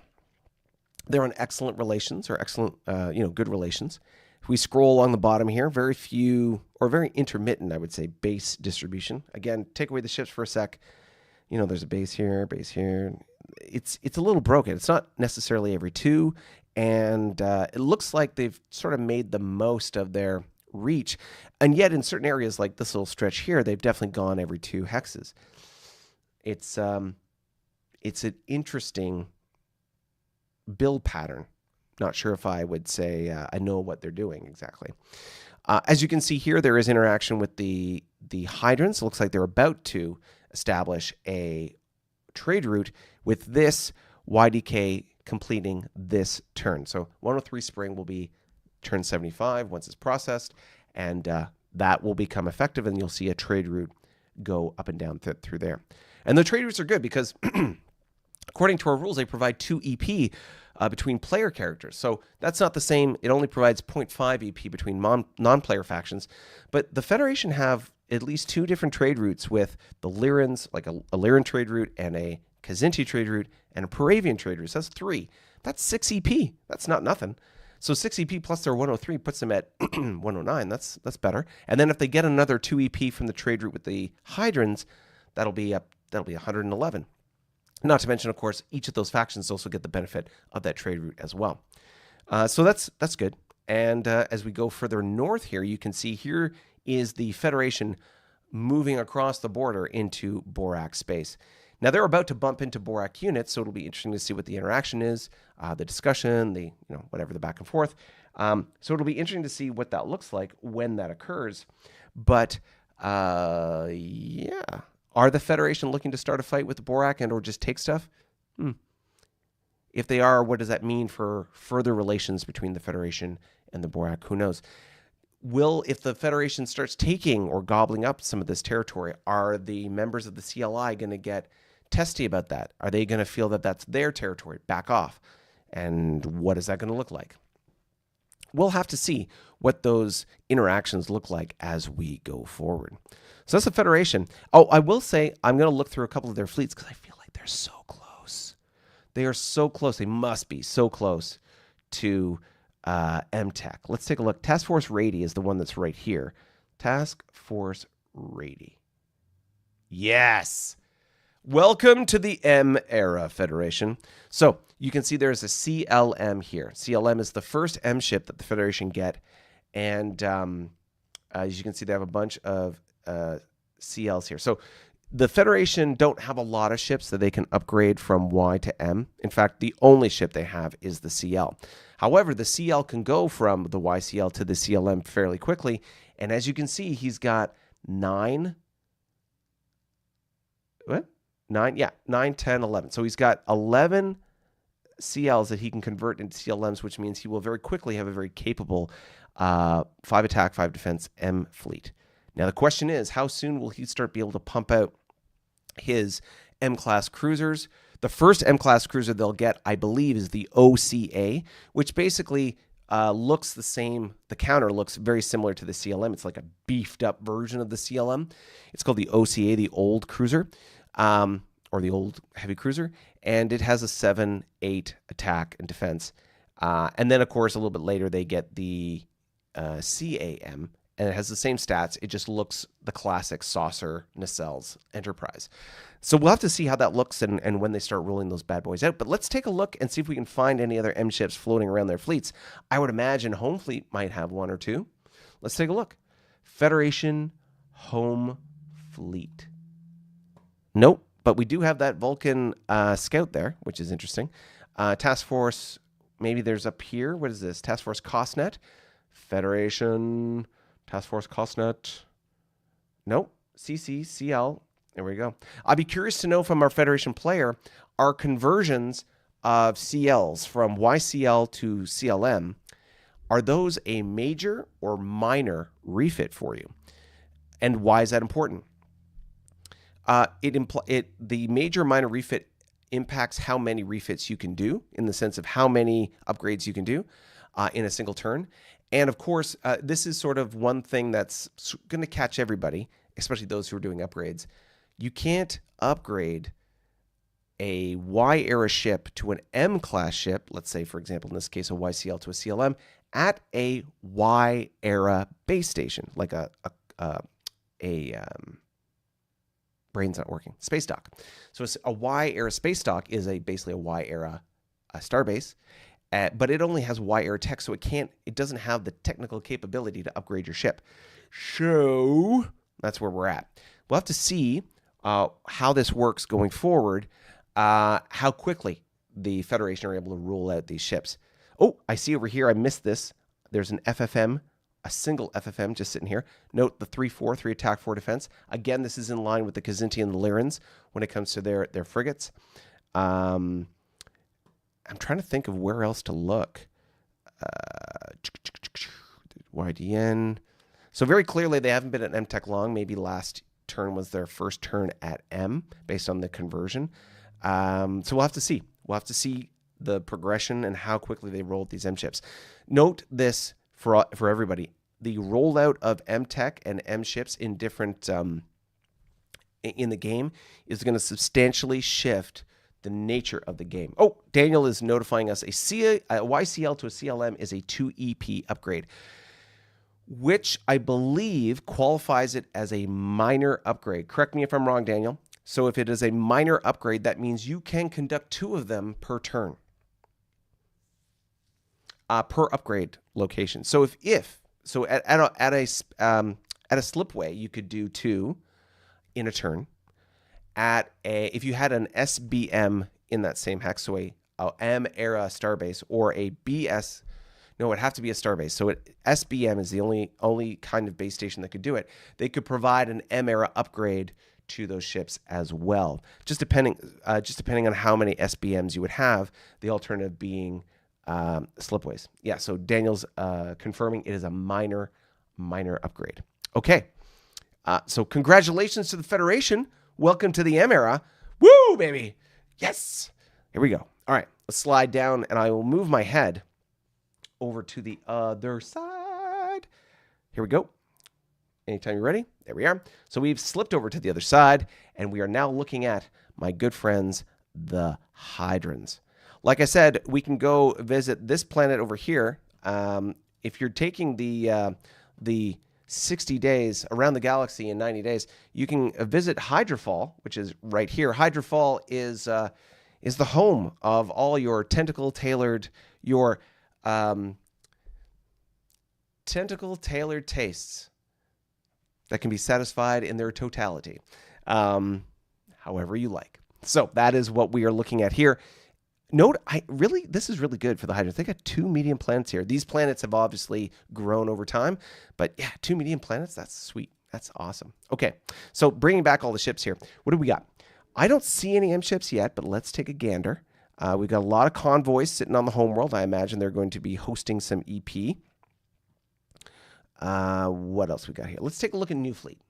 They're on excellent relations, or excellent, good relations. If we scroll along the bottom here, very few, or very intermittent, I would say, base distribution. Again, take away the ships for a sec. You know, there's a base here, base here. It's a little broken. It's not necessarily every two. And it looks like they've sort of made the most of their reach. And yet in certain areas like this little stretch here, they've definitely gone every 2 hexes. It's an interesting build pattern. Not sure if I would say I know what they're doing exactly. As you can see here, there is interaction with the hydrants. It looks like they're about to establish a trade route with this YDK completing this turn. So 103 spring will be turn 75 once it's processed, and that will become effective, and you'll see a trade route go up and down through there. And the trade routes are good because according to our rules, they provide 2 EP between player characters. So that's not the same. It only provides 0.5 EP between non-player factions. But the Federation have at least 2 different trade routes with the Lyrans, like a Lyran trade route and a Kzinti trade route and a Paravian trade route. So that's 3. That's 6 EP. That's not nothing. So 6 EP plus their 103 puts them at 109. That's better. And then if they get another 2 EP from the trade route with the hydrants, that'll be 111. Not to mention, of course, each of those factions also get the benefit of that trade route as well. So that's good. And as we go further north here, you can see here is the Federation moving across the border into Borak space. Now they're about to bump into Borak units, so it'll be interesting to see what the interaction is, the discussion, whatever the back and forth. So it'll be interesting to see what that looks like when that occurs. But yeah. Are the Federation looking to start a fight with the Borak and or just take stuff? If they are, what does that mean for further relations between the Federation and the Borak? Who knows? If the Federation starts taking or gobbling up some of this territory, are the members of the CLI going to get testy about that? Are they going to feel that that's their territory? Back off. And what is that going to look like? we'll have to see what those interactions look like as we go forward. So that's the Federation. Oh, I will say I'm going to look through a couple of their fleets because I feel like they're so close. They are so close. They must be so close to MTech. Let's take a look. Task Force Rady is the one that's right here. Task Force Rady. Yes. Welcome to the M era, Federation. So you can see there's a CLM here. CLM is the first M ship that the Federation get. And as you can see, they have a bunch of CLs here. So the Federation don't have a lot of ships that they can upgrade from Y to M. In fact, the only ship they have is the CL. However, the CL can go from the YCL to the CLM fairly quickly. And as you can see, he's got 9, 10, 11. So he's got 11 CLs that he can convert into CLMs, which means he will very quickly have a very capable 5 attack, 5 defense M fleet. Now, the question is, how soon will he start being able to pump out his M-class cruisers? The first M-class cruiser they'll get, I believe, is the OCA, which basically looks the same. The counter looks very similar to the CLM. It's like a beefed up version of the CLM. It's called the OCA, the old cruiser, or the old heavy cruiser. And it has a 7-8 attack and defense. And then, of course, a little bit later, they get the CAM, and it has the same stats. It just looks the classic saucer nacelles Enterprise. So we'll have to see how that looks and when they start rolling those bad boys out. But let's take a look and see if we can find any other M ships floating around their fleets. I would imagine Home Fleet might have 1 or 2. Let's take a look. Federation Home Fleet. Nope, but we do have that Vulcan Scout there, which is interesting. Task Force, maybe there's up here. What is this? Task Force Costnet. Federation, Task Force Costnet. Nope, CC, CL. There we go. I'd be curious to know from our Federation player, are conversions of CLs from YCL to CLM, are those a major or minor refit for you? And why is that important? The major minor refit impacts how many refits you can do in the sense of how many upgrades you can do in a single turn. And of course, this is sort of one thing that's going to catch everybody, especially those who are doing upgrades. You can't upgrade a Y-era ship to an M-class ship, let's say, for example, in this case, a YCL to a CLM, at a Y-era base station, like a brain's not working, space dock. So a Y-era space dock is basically a Y-era starbase, but it only has Y-era tech, so it doesn't have the technical capability to upgrade your ship. So that's where we're at. We'll have to see how this works going forward, how quickly the Federation are able to roll out these ships. Oh, I see over here, I missed this. There's an FFM, a single FFM just sitting here. Note the 3-4, 3 attack, 4 defense. Again, this is in line with the Kzinti and the Lyrans when it comes to their frigates. I'm trying to think of where else to look. YDN. So very clearly, they haven't been at MTech long. Maybe last turn was their first turn at M based on the conversion. So we'll have to see. We'll have to see the progression and how quickly they roll these M ships. Note this for everybody. The rollout of MTech and M ships in different in the game is going to substantially shift the nature of the game. Oh, Daniel is notifying us a YCL to a CLM is a 2 EP upgrade, which I believe qualifies it as a minor upgrade. Correct me if I'm wrong, Daniel. So if it is a minor upgrade, that means you can conduct 2 of them per turn, per upgrade location. So at a slipway, you could do 2 in a turn. If you had an SBM in that same hex, so a M era starbase or a BS. No, it'd have to be a starbase. So SBM is the only kind of base station that could do it. They could provide an M-era upgrade to those ships as well. Just depending on how many SBMs you would have, the alternative being slipways. Yeah, so Daniel's confirming it is a minor upgrade. Okay, so congratulations to the Federation. Welcome to the M-era. Woo, baby. Yes. Here we go. All right, let's slide down, and I will move my head over to the other side. Here we go. Anytime you're ready, there we are. So we've slipped over to the other side, and we are now looking at my good friends, the Hydrons. Like I said, we can go visit this planet over here. If you're taking the 60 days around the galaxy in 90 days, you can visit Hydrofall, which is right here. Hydrofall is the home of all your tentacle-tailored tastes that can be satisfied in their totality, however you like. So that is what we are looking at here. Note, this is really good for the Hydrons. They got 2 medium planets here. These planets have obviously grown over time, but yeah, 2 medium planets, that's sweet. That's awesome. Okay, so bringing back all the ships here. What do we got? I don't see any M ships yet, but let's take a gander. We've got a lot of convoys sitting on the homeworld. I imagine they're going to be hosting some EP. What else we got here? Let's take a look at New Fleet.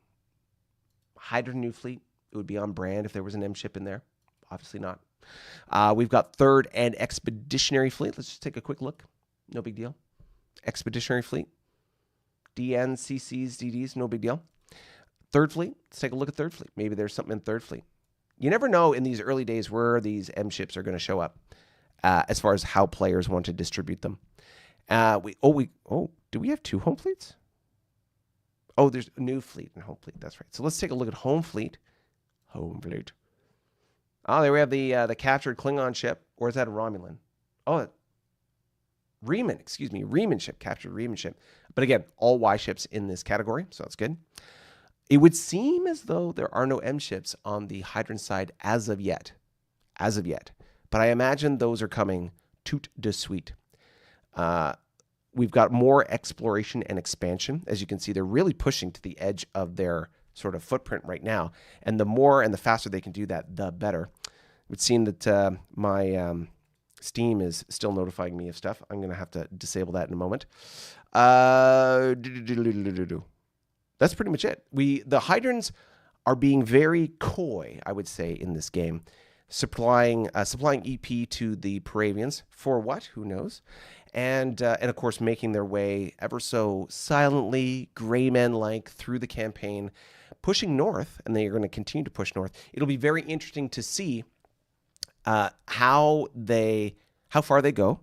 Hydra New Fleet. It would be on brand if there was an M ship in there. Obviously not. We've got Third and Expeditionary Fleet. Let's just take a quick look. No big deal. Expeditionary Fleet. DN, CCs, DDs, no big deal. Third Fleet. Let's take a look at Third Fleet. Maybe there's something in Third Fleet. You never know in these early days where these M ships are going to show up as far as how players want to distribute them. Do we have 2 home fleets? Oh, there's a New Fleet and Home Fleet. That's right. So let's take a look at Home Fleet. Home Fleet. Oh, there we have the captured Klingon ship. Or is that a Romulan? Oh, Riemann, excuse me. Riemann ship. Captured Riemann ship. But again, all Y ships in this category, so that's good. It would seem as though there are no M ships on the Hydron side as of yet. As of yet. But I imagine those are coming tout de suite. We've got more exploration and expansion. As you can see, they're really pushing to the edge of their sort of footprint right now. And the more and the faster they can do that, the better. It would seem that my Steam is still notifying me of stuff. I'm going to have to disable that in a moment. That's pretty much it. The Hydrons are being very coy, I would say, in this game. Supplying EP to the Paravians. For what? Who knows? And of course, making their way ever so silently, gray men-like, through the campaign, pushing north, and they are going to continue to push north. It'll be very interesting to see how far they go,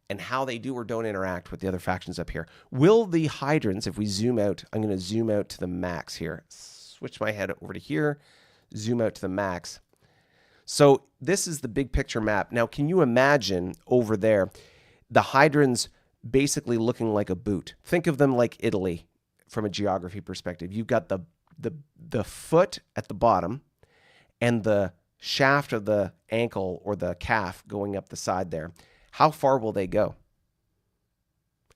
and how they do or don't interact with the other factions up here. Will the Hydrons, if we zoom out, I'm going to zoom out to the max here. Switch my head over to here, zoom out to the max. So this is the big picture map. Now, can you imagine over there the Hydrons basically looking like a boot? Think of them like Italy from a geography perspective. You've got the foot at the bottom and the shaft of the ankle or the calf going up the side there. How far will they go?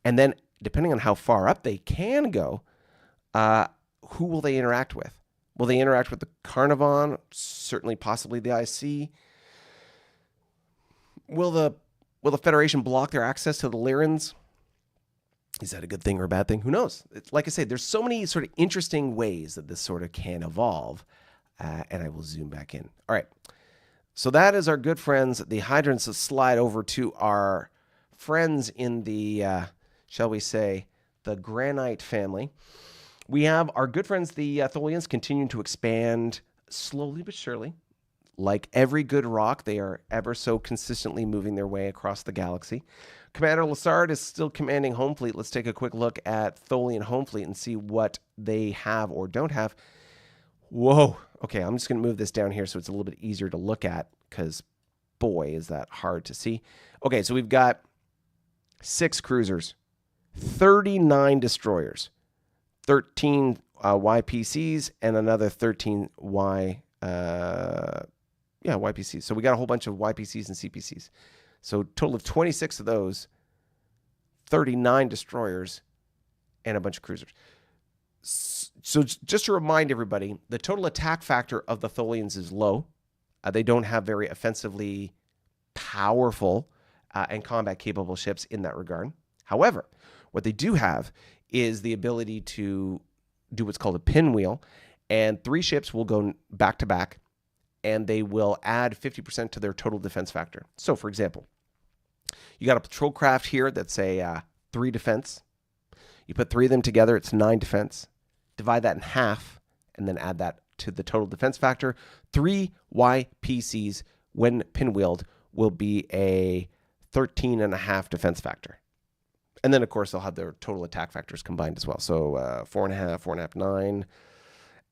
And then, depending on how far up they can go, who will they interact with? Will they interact with the Carnivon? Certainly, possibly the IC. Will the Federation block their access to the Lyrans? Is that a good thing or a bad thing? Who knows? Like I say, there's so many sort of interesting ways that this sort of can evolve. And I will zoom back in. All right. So that is our good friends, the Hydrons. To slide over to our friends in the, shall we say, the Granite family. We have our good friends, the Tholians, continuing to expand slowly but surely. Like every good rock, they are ever so consistently moving their way across the galaxy. Commander Lassard is still commanding Home Fleet. Let's take a quick look at Tholian Home Fleet and see what they have or don't have. Whoa. Okay, I'm just going to move this down here so it's a little bit easier to look at because, boy, is that hard to see. Okay, so we've got 6 cruisers, 39 destroyers, 13 YPCs, and another 13 YPCs. So we got a whole bunch of YPCs and CPCs. So total of 26 of those, 39 destroyers, and a bunch of cruisers. So just to remind everybody, the total attack factor of the Tholians is low. They don't have very offensively powerful and combat-capable ships in that regard. However, what they do have is the ability to do what's called a pinwheel, and 3 ships will go back-to-back, and they will add 50% to their total defense factor. So, for example, you got a patrol craft here that's a 3 defense. You put 3 of them together, it's 9 defense. Divide that in half, and then add that to the total defense factor. 3 YPCs, when pinwheeled, will be a 13.5 defense factor. And then, of course, they'll have their total attack factors combined as well. So 4.5, 4.5, 9.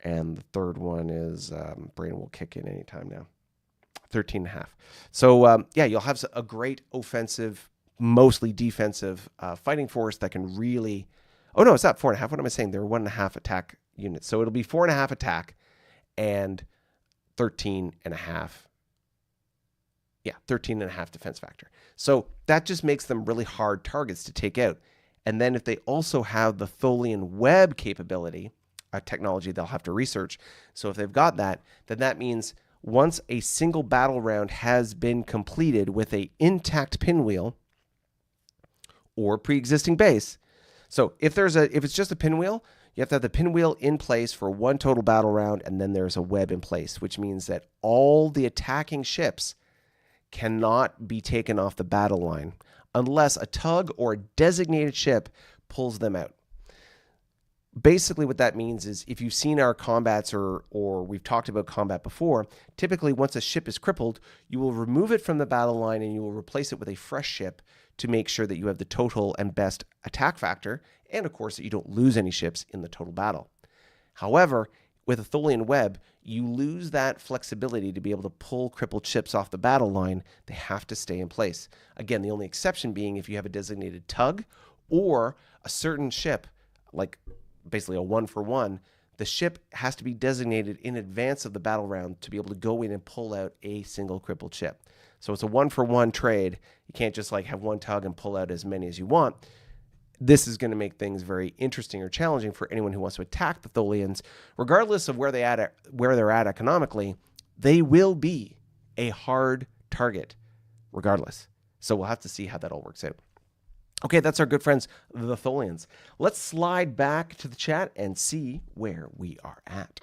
And the third one is, brain will kick in anytime now. 13.5. So, yeah, you'll have a great offensive, mostly defensive fighting force that can really... Oh, no, it's not 4.5. What am I saying? They're 1.5 attack units. So it'll be 4.5 attack and 13.5. Yeah, 13.5 defense factor. So that just makes them really hard targets to take out. And then if they also have the Tholian web capability, a technology they'll have to research. So if they've got that, then that means once a single battle round has been completed with a intact pinwheel or pre-existing base. So if it's just a pinwheel, you have to have the pinwheel in place for one total battle round, and then there's a web in place, which means that all the attacking ships cannot be taken off the battle line unless a tug or a designated ship pulls them out. Basically what that means is if you've seen our combats or we've talked about combat before, typically once a ship is crippled, you will remove it from the battle line and you will replace it with a fresh ship to make sure that you have the total and best attack factor, and of course that you don't lose any ships in the total battle. However, with a Tholian web, you lose that flexibility to be able to pull crippled ships off the battle line. They have to stay in place. Again, the only exception being if you have a designated tug or a certain ship, like basically a 1-for-1, the ship has to be designated in advance of the battle round to be able to go in and pull out a single crippled ship. So it's a 1-for-1 trade. You can't just like have one tug and pull out as many as you want. This is going to make things very interesting or challenging for anyone who wants to attack the Tholians. Regardless of where they're at economically, they will be a hard target regardless. So we'll have to see how that all works out. Okay, that's our good friends, the Tholians. Let's slide back to the chat and see where we are at.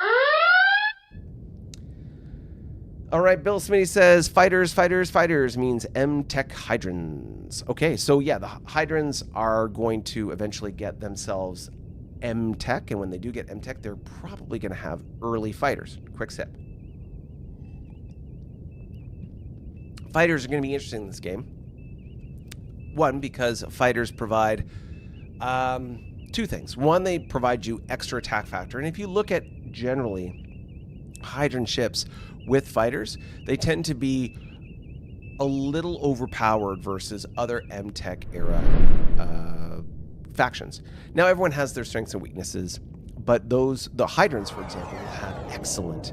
All right, Bill Smitty says, fighters, fighters, fighters means M-Tech Hydrons. Okay, so yeah, the Hydrons are going to eventually get themselves M-Tech, and when they do get M-Tech, they're probably going to have early fighters. Quick sip. Fighters are going to be interesting in this game. One, because fighters provide two things. One, they provide you extra attack factor, and if you look at generally Hydron ships with fighters, they tend to be a little overpowered versus other M-Tech era factions. Now, everyone has their strengths and weaknesses, but the Hydrons, for example, have excellent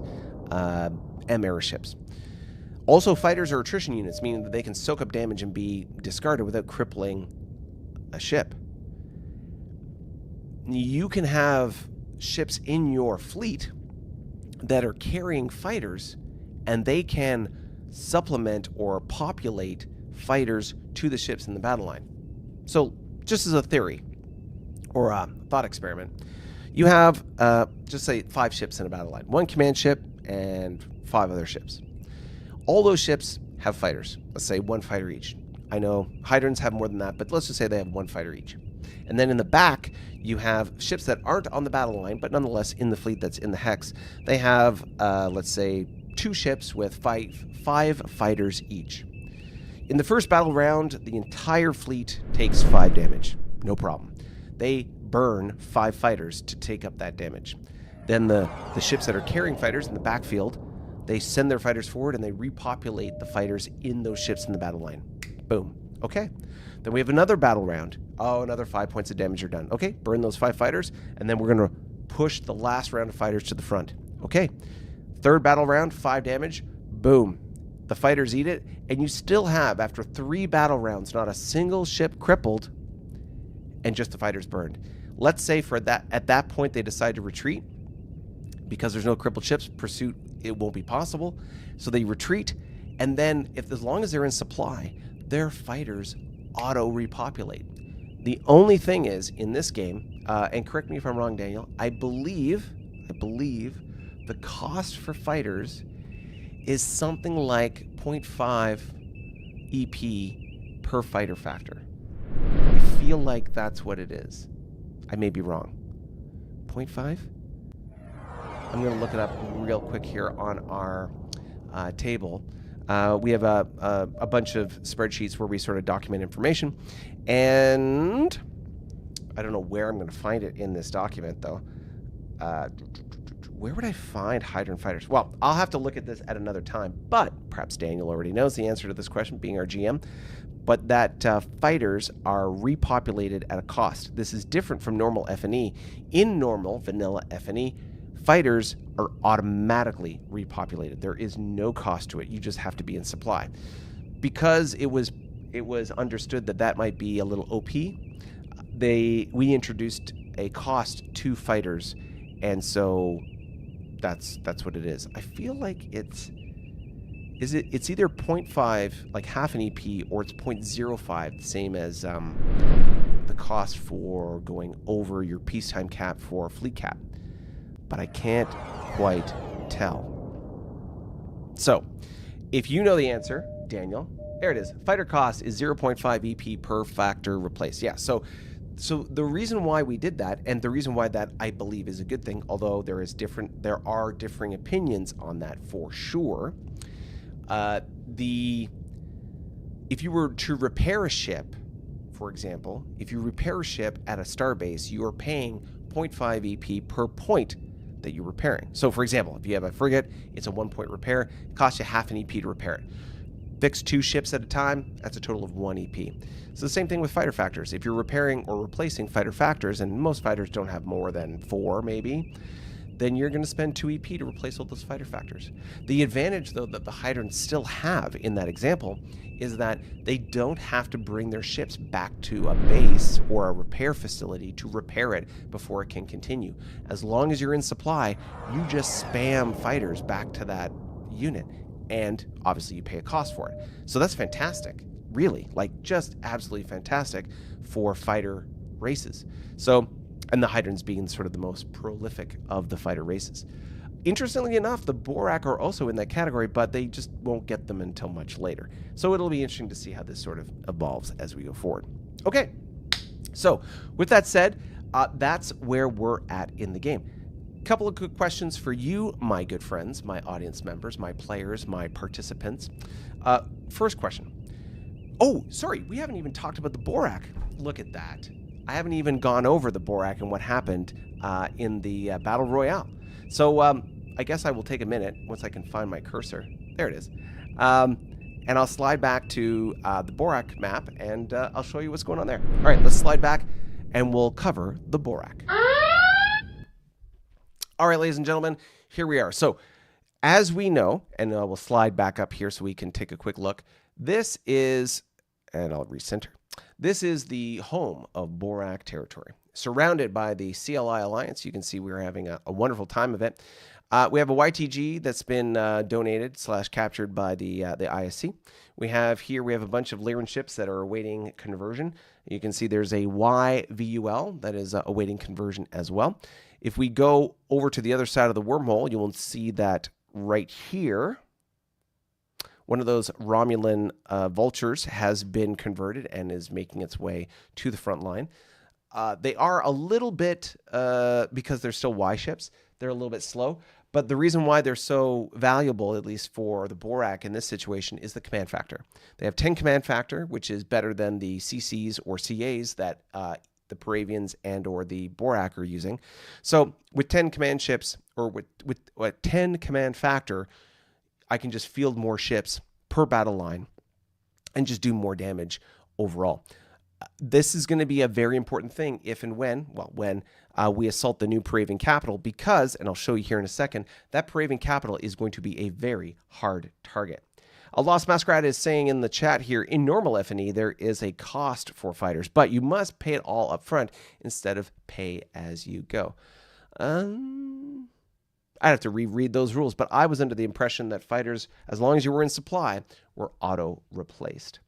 M-era ships. Also, fighters are attrition units, meaning that they can soak up damage and be discarded without crippling a ship. You can have ships in your fleet that are carrying fighters, and they can supplement or populate fighters to the ships in the battle line. So, just as a theory or a thought experiment, you have, just say, 5 ships in a battle line. 1 command ship and 5 other ships. All those ships have fighters. Let's say 1 fighter each. I know Hydrons have more than that, but let's just say they have 1 fighter each. And then in the back, you have ships that aren't on the battle line, but nonetheless in the fleet that's in the hex. They have, let's say, 2 ships with 5 fighters each. In the first battle round, the entire fleet takes 5 damage. No problem. They burn 5 fighters to take up that damage. Then the ships that are carrying fighters in the backfield, they send their fighters forward and they repopulate the fighters in those ships in the battle line. Boom. Okay. Then we have another battle round. Oh, another 5 points of damage are done. Okay, burn those 5 fighters, and then we're going to push the last round of fighters to the front. Okay. Third battle round, 5 damage. Boom. The fighters eat it, and you still have, after 3 battle rounds, not a single ship crippled, and just the fighters burned. Let's say at that point they decide to retreat. Because there's no crippled ships, pursuit, it won't be possible. So they retreat, and then as long as they're in supply, their fighters auto-repopulate. The only thing is, in this game, and correct me if I'm wrong, Daniel, I believe the cost for fighters is something like 0.5 EP per fighter factor. I feel like that's what it is. I may be wrong. 0.5? I'm going to look it up real quick here on our table. We have a bunch of spreadsheets where we sort of document information, and I don't know where I'm going to find it in this document, though. Where would I find Hydran fighters? Well, I'll have to look at this at another time, but perhaps Daniel already knows the answer to this question, being our GM, but that fighters are repopulated at a cost. This is different from normal F&E. In normal vanilla F&E, fighters are automatically repopulated. There is no cost to it. You just have to be in supply. Because it was understood that that might be a little OP, we introduced a cost to fighters, and so that's what it is. I feel like it's either 0.5, like half an EP, or it's 0.05, the same as the cost for going over your peacetime cap for fleet cap. But I can't quite tell. So, if you know the answer, Daniel, there it is. Fighter cost is 0.5 EP per factor replaced. Yeah, so the reason why we did that, and the reason why that I believe is a good thing, although there are differing opinions on that for sure. If you were to repair a ship, for example, if you repair a ship at a starbase, you are paying 0.5 EP per point that you're repairing. So, for example, if you have a frigate, it's a 1-point repair. It costs you half an EP to repair it. Fix 2 ships at a time, that's a total of 1 EP. So the same thing with fighter factors. If you're repairing or replacing fighter factors, and most fighters don't have more than 4 maybe, then you're going to spend 2 EP to replace all those fighter factors. The advantage, though, that the Hydrants still have in that example is that they don't have to bring their ships back to a base or a repair facility to repair it before it can continue. As long as you're in supply, you just spam fighters back to that unit, and obviously you pay a cost for it. So that's fantastic, really, like just absolutely fantastic for fighter races. So, and the Hydrants being sort of the most prolific of the fighter races. Interestingly enough, the Borak are also in that category, but they just won't get them until much later. So it'll be interesting to see how this sort of evolves as we go forward. Okay, so with that said, that's where we're at in the game. Couple of quick questions for you, my good friends, my audience members, my players, my participants. First question. Oh, sorry, we haven't even talked about the Borak. Look at that. I haven't even gone over the Borak and what happened in the Battle Royale. So I guess I will take a minute once I can find my cursor. There it is. And I'll slide back to the Borak map, and I'll show you what's going on there. All right, let's slide back, and we'll cover the Borak. All right, ladies and gentlemen, here we are. So as we know, and we'll slide back up here so we can take a quick look. This is, and I'll recenter. This is the home of Borak territory. Surrounded by the CLI Alliance, you can see we're having a wonderful time of it. We have a YTG that's been donated / captured by the ISC. We have a bunch of Lyran ships that are awaiting conversion. You can see there's a YVUL that is awaiting conversion as well. If we go over to the other side of the wormhole, you will see that right here, one of those Romulan vultures has been converted and is making its way to the front line. They are a little bit, because they're still Y ships, they're a little bit slow. But the reason why they're so valuable, at least for the Borak in this situation, is the command factor. They have 10 command factor, which is better than the CCs or CAs that the Paravians and or the Borak are using. So with 10 command ships, or with 10 command factor, I can just field more ships per battle line and just do more damage overall. This is going to be a very important thing if and when we assault the new Paravian capital, because, and I'll show you here in a second, that Paravian capital is going to be a very hard target. A Lost Masquerade is saying in the chat here, in normal F&E, there is a cost for fighters, but you must pay it all up front instead of pay as you go. I'd have to reread those rules, but I was under the impression that fighters, as long as you were in supply, were auto-replaced.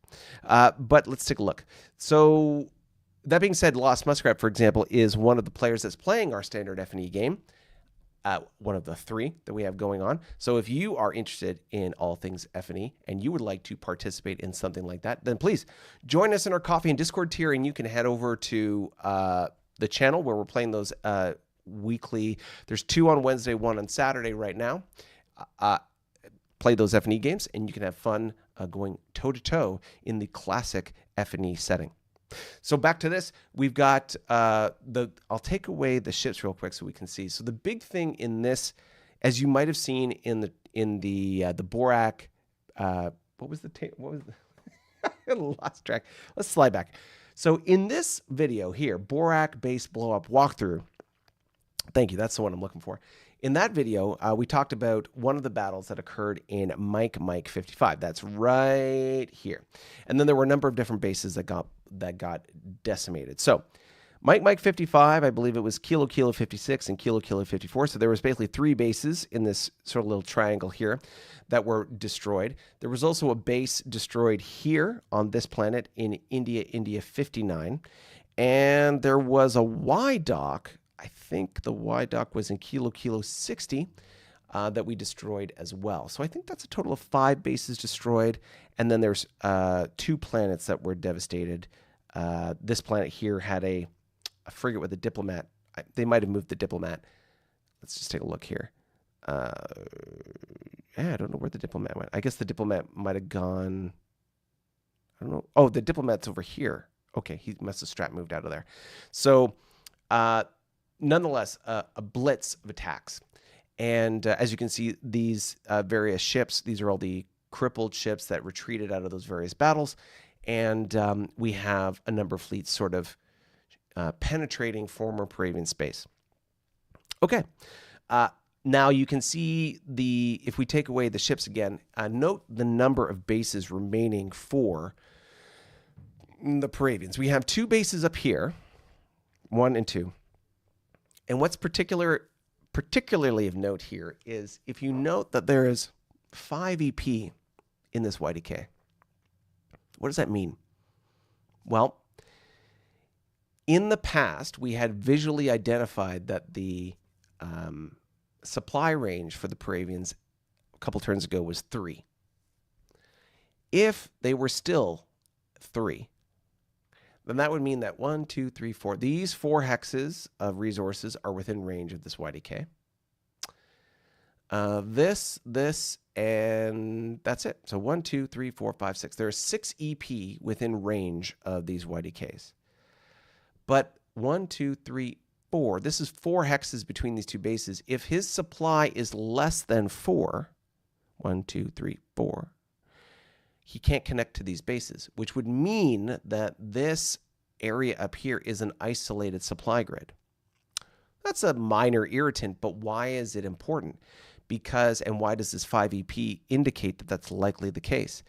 But let's take a look. So that being said, Lost Muskrat, for example, is one of the players that's playing our standard F&E game. one of the 3 that we have going on. So if you are interested in all things F&E and you would like to participate in something like that, then please join us in our Coffee and Discord tier, and you can head over to the channel where we're playing those weekly. There's 2 on Wednesday, 1 on Saturday right now. Play those F&E games, and you can have fun going toe-to-toe in the classic F&E setting. So back to this, we've got I'll take away the ships real quick so we can see. So the big thing in this, as you might have seen in the Borak, what was the I lost track. Let's slide back. So in this video here, Borak base blow up walkthrough. Thank you. That's the one I'm looking for. In that video, we talked about one of the battles that occurred in Mike 55. That's right here. And then there were a number of different bases that got decimated. So Mike 55, I believe it was Kilo 56 and Kilo 54. So there was basically 3 bases in this sort of little triangle here that were destroyed. There was also a base destroyed here on this planet in India 59. And there was a Y dock. I think the Y dock was in Kilo 60 that we destroyed as well. So I think that's a total of 5 bases destroyed. And then there's 2 planets that were devastated. This planet here had a frigate with a diplomat. They might have moved the diplomat. Let's just take a look here. I don't know where the diplomat went. I guess the diplomat might have gone. I don't know. Oh, the diplomat's over here. Okay, he must have strap moved out of there. So, nonetheless, a blitz of attacks. And as you can see, these various ships, these are all the crippled ships that retreated out of those various battles. And we have a number of fleets sort of penetrating former Paravian space. Okay. Now you can see if we take away the ships again, note the number of bases remaining for the Paravians. We have 2 bases up here, 1 and 2. And what's particularly of note here is if you note that there is 5 EP in this YDK. What does that mean? Well, in the past, we had visually identified that the supply range for the Paravians a couple turns ago was 3. If they were still 3, then that would mean that 1, 2, 3, 4. These 4 hexes of resources are within range of this YDK. This, and that's it. So 1, 2, 3, 4, 5, 6. There are 6 EP within range of these YDKs. But 1, 2, 3, 4. This is 4 hexes between these 2 bases. If his supply is less than 4, 1, 2, 3, 4, he can't connect to these bases, which would mean that this area up here is an isolated supply grid. That's a minor irritant, but why is it important? Because, and why does this 5 EP indicate that that's likely the case?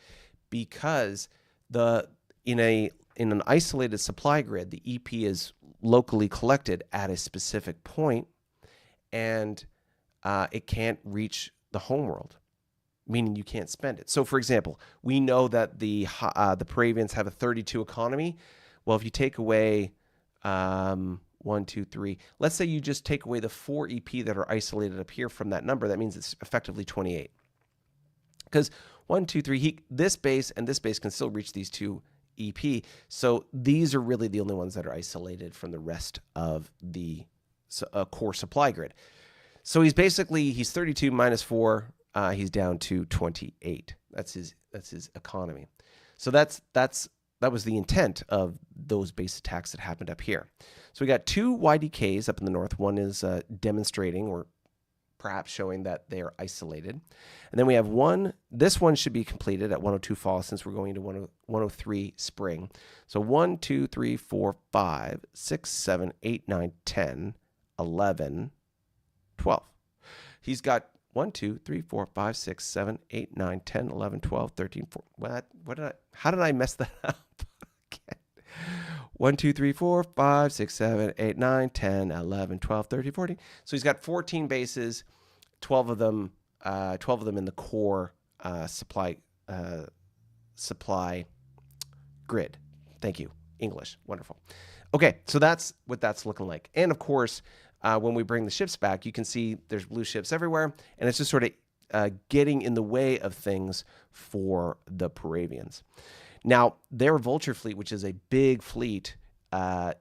Because in an isolated supply grid, the EP is locally collected at a specific point, and it can't reach the homeworld, meaning you can't spend it. So, for example, we know that the Paravians have a 32 economy. Well, if you take away 1, 2, 3, let's say you just take away the 4 EP that are isolated up here from that number, that means it's effectively 28. Because 1, 2, 3, this base and this base can still reach these 2 EP. So these are really the only ones that are isolated from the rest of the core supply grid. So he's 32 minus 4. He's down to 28. That's his economy. So that was the intent of those base attacks that happened up here. So we got 2 YDKs up in the north. One is demonstrating or perhaps showing that they are isolated. And then we have one. This one should be completed at 102 fall since we're going to 103 spring. So 1, 2, 3, 4, 5, 6, 7, 8, 9, 10, 11, 12. He's got 1, 2, 3, 4, 5, 6, 7, 8, 9, 10, 11, 12, 13, 14. How did I mess that up? 1, 2, 3, 4, 5, 6, 7, 8, 9, 10, 11, 12, 13, 14. So he's got 14 bases, 12 of them in the core supply grid. Thank you. English. Wonderful. Okay, so that's what that's looking like. And of course, when we bring the ships back, you can see there's blue ships everywhere, and it's just sort of getting in the way of things for the Paravians. Now, their vulture fleet, which is a big fleet,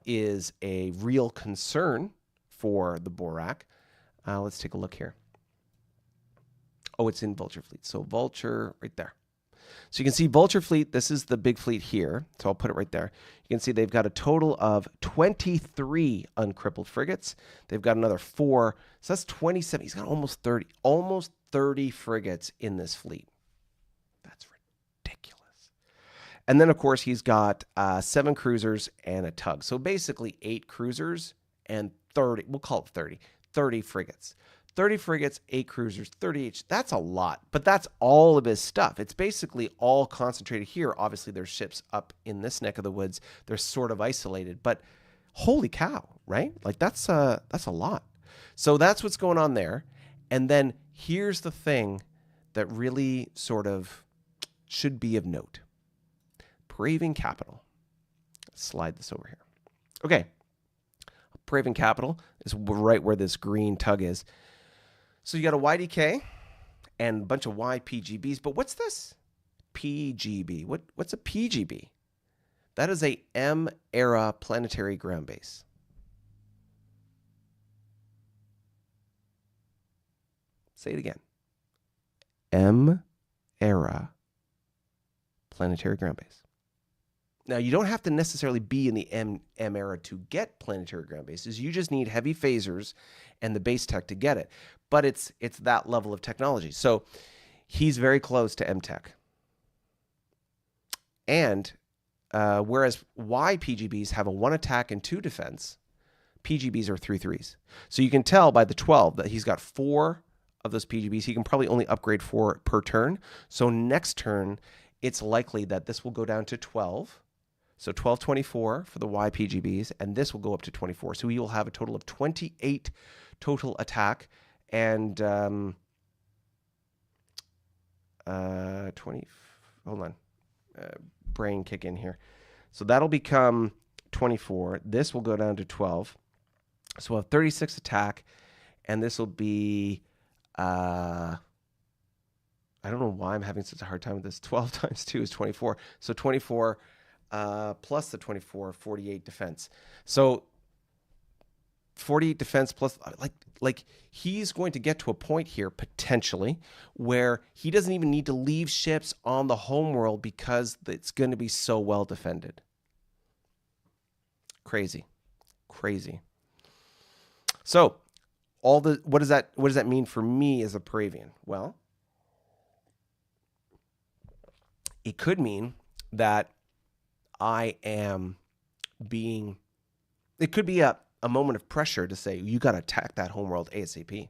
is a real concern for the Borak. Let's take a look here. Oh, it's in vulture fleet. So vulture right there. So you can see vulture fleet. This is the big fleet here. So I'll put it right there. You can see they've got a total of 23 uncrippled frigates. They've got another 4. So that's 27. He's got almost 30 frigates in this fleet. That's ridiculous. And then, of course, he's got 7 cruisers and a tug. So basically 8 cruisers and 30, we'll call it 30 frigates. 30 frigates, 8 cruisers, 30 each. That's a lot, but that's all of his stuff. It's basically all concentrated here. Obviously, there's ships up in this neck of the woods. They're sort of isolated, but holy cow, right? Like that's a lot. So that's what's going on there. And then here's the thing that really sort of should be of note. Paravian capital. Let's slide this over here. Okay. Paravian capital is right where this green tug is. So you got a YDK and a bunch of YPGBs, but what's this? PGB. What's a PGB? That is a M-era planetary ground base. Say it again. M-era planetary ground base. Now, you don't have to necessarily be in the M era to get planetary ground bases. You just need heavy phasers and the base tech to get it. But it's that level of technology. So he's very close to M tech. And whereas YPGBs have a 1 attack and 2 defense, PGBs are 3/3s. So you can tell by the 12 that he's got 4 of those PGBs. He can probably only upgrade 4 per turn. So next turn, it's likely that this will go down to 12. So 1224 for the YPGBs, and this will go up to 24. So he will have a total of 28 total attack and 20. Hold on, brain kick in here. So that'll become 24. This will go down to 12. So we'll have 36 attack, and this will be. I don't know why I'm having such a hard time with this. 12 times 2 is 24. So 24 plus the 24, 48 defense. So 48 defense plus, like he's going to get to a point here potentially where he doesn't even need to leave ships on the homeworld because it's going to be so well defended. Crazy. So what does that mean for me as a Paravian? Well, it could mean that I am being, it could be a moment of pressure to say, you got to attack that homeworld ASAP.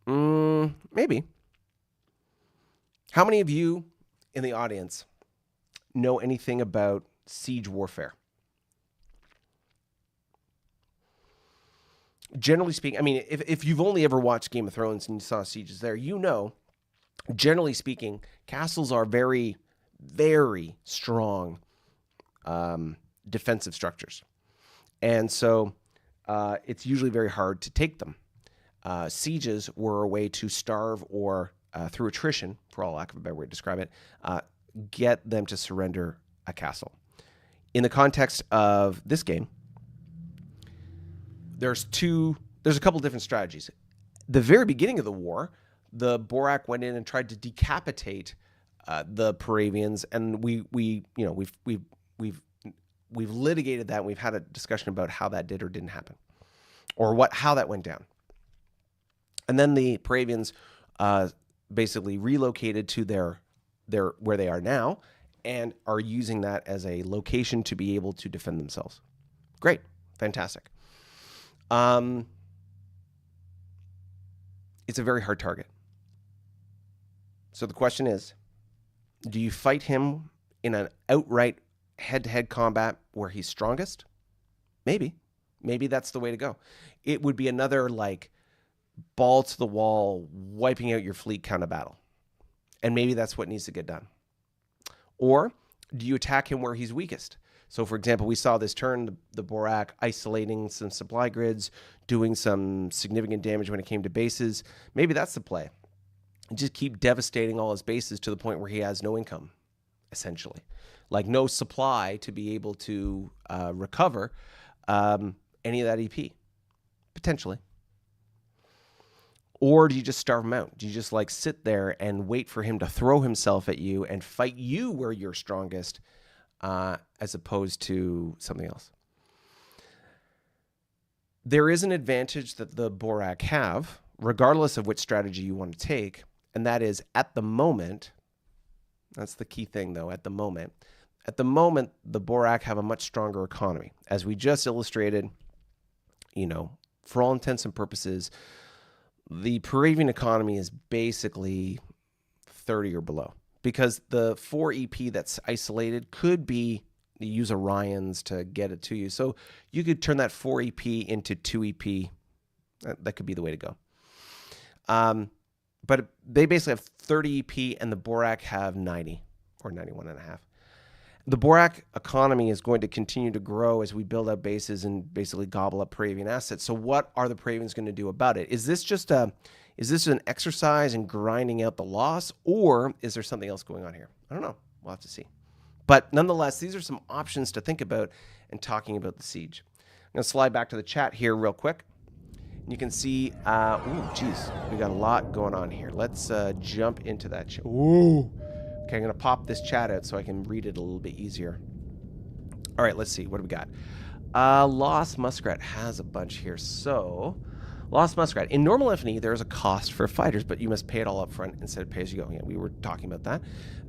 Maybe. How many of you in the audience know anything about siege warfare? Generally speaking, I mean, if you've only ever watched Game of Thrones and you saw sieges there, you know, generally speaking, castles are very, very strong defensive structures. And so it's usually very hard to take them. Sieges were a way to starve or, through attrition, for all lack of a better way to describe it, get them to surrender a castle. In the context of this game, there's a couple different strategies. The very beginning of the war, the Borak went in and tried to decapitate the Paravians, and we've litigated that. And we've had a discussion about how that did or didn't happen, or how that went down. And then the Paravians basically relocated to their where they are now, and are using that as a location to be able to defend themselves. Great, fantastic. It's a very hard target. So the question is, do you fight him in an outright head-to-head combat where he's strongest? Maybe that's the way to go. It would be another like ball to the wall, wiping out your fleet kind of battle. And maybe that's what needs to get done. Or do you attack him where he's weakest? So, for example, we saw this turn, the Borak isolating some supply grids, doing some significant damage when it came to bases. Maybe that's the play. Just keep devastating all his bases to the point where he has no income, essentially. Like no supply to be able to recover any of that EP, potentially. Or do you just starve him out? Do you just like sit there and wait for him to throw himself at you and fight you where you're strongest as opposed to something else? There is an advantage that the Borak have, regardless of which strategy you want to take, and that is at the moment, that's the key thing though, at the moment, the Borak have a much stronger economy. As we just illustrated, for all intents and purposes, the Paravian economy is basically 30 or below because the 4 EP that's isolated could be you use Orions to get it to you. So you could turn that 4 EP into 2 EP. That could be the way to go. But they basically have 30 EP and the Borak have 90 or 91 and a half. The Borak economy is going to continue to grow as we build up bases and basically gobble up Paravian assets. So what are the Paravians going to do about it? Is this an exercise in grinding out the loss, or is there something else going on here? I don't know. We'll have to see. But nonetheless, these are some options to think about in talking about the siege. I'm going to slide back to the chat here real quick. You can see, we got a lot going on here. Let's jump into that chat. Ooh. Okay, I'm going to pop this chat out so I can read it a little bit easier. All right, let's see. What do we got? Lost Muskrat has a bunch here. So, Lost Muskrat. In normal FNE, there is a cost for fighters, but you must pay it all up front instead of pay as you go. Yeah, we were talking about that.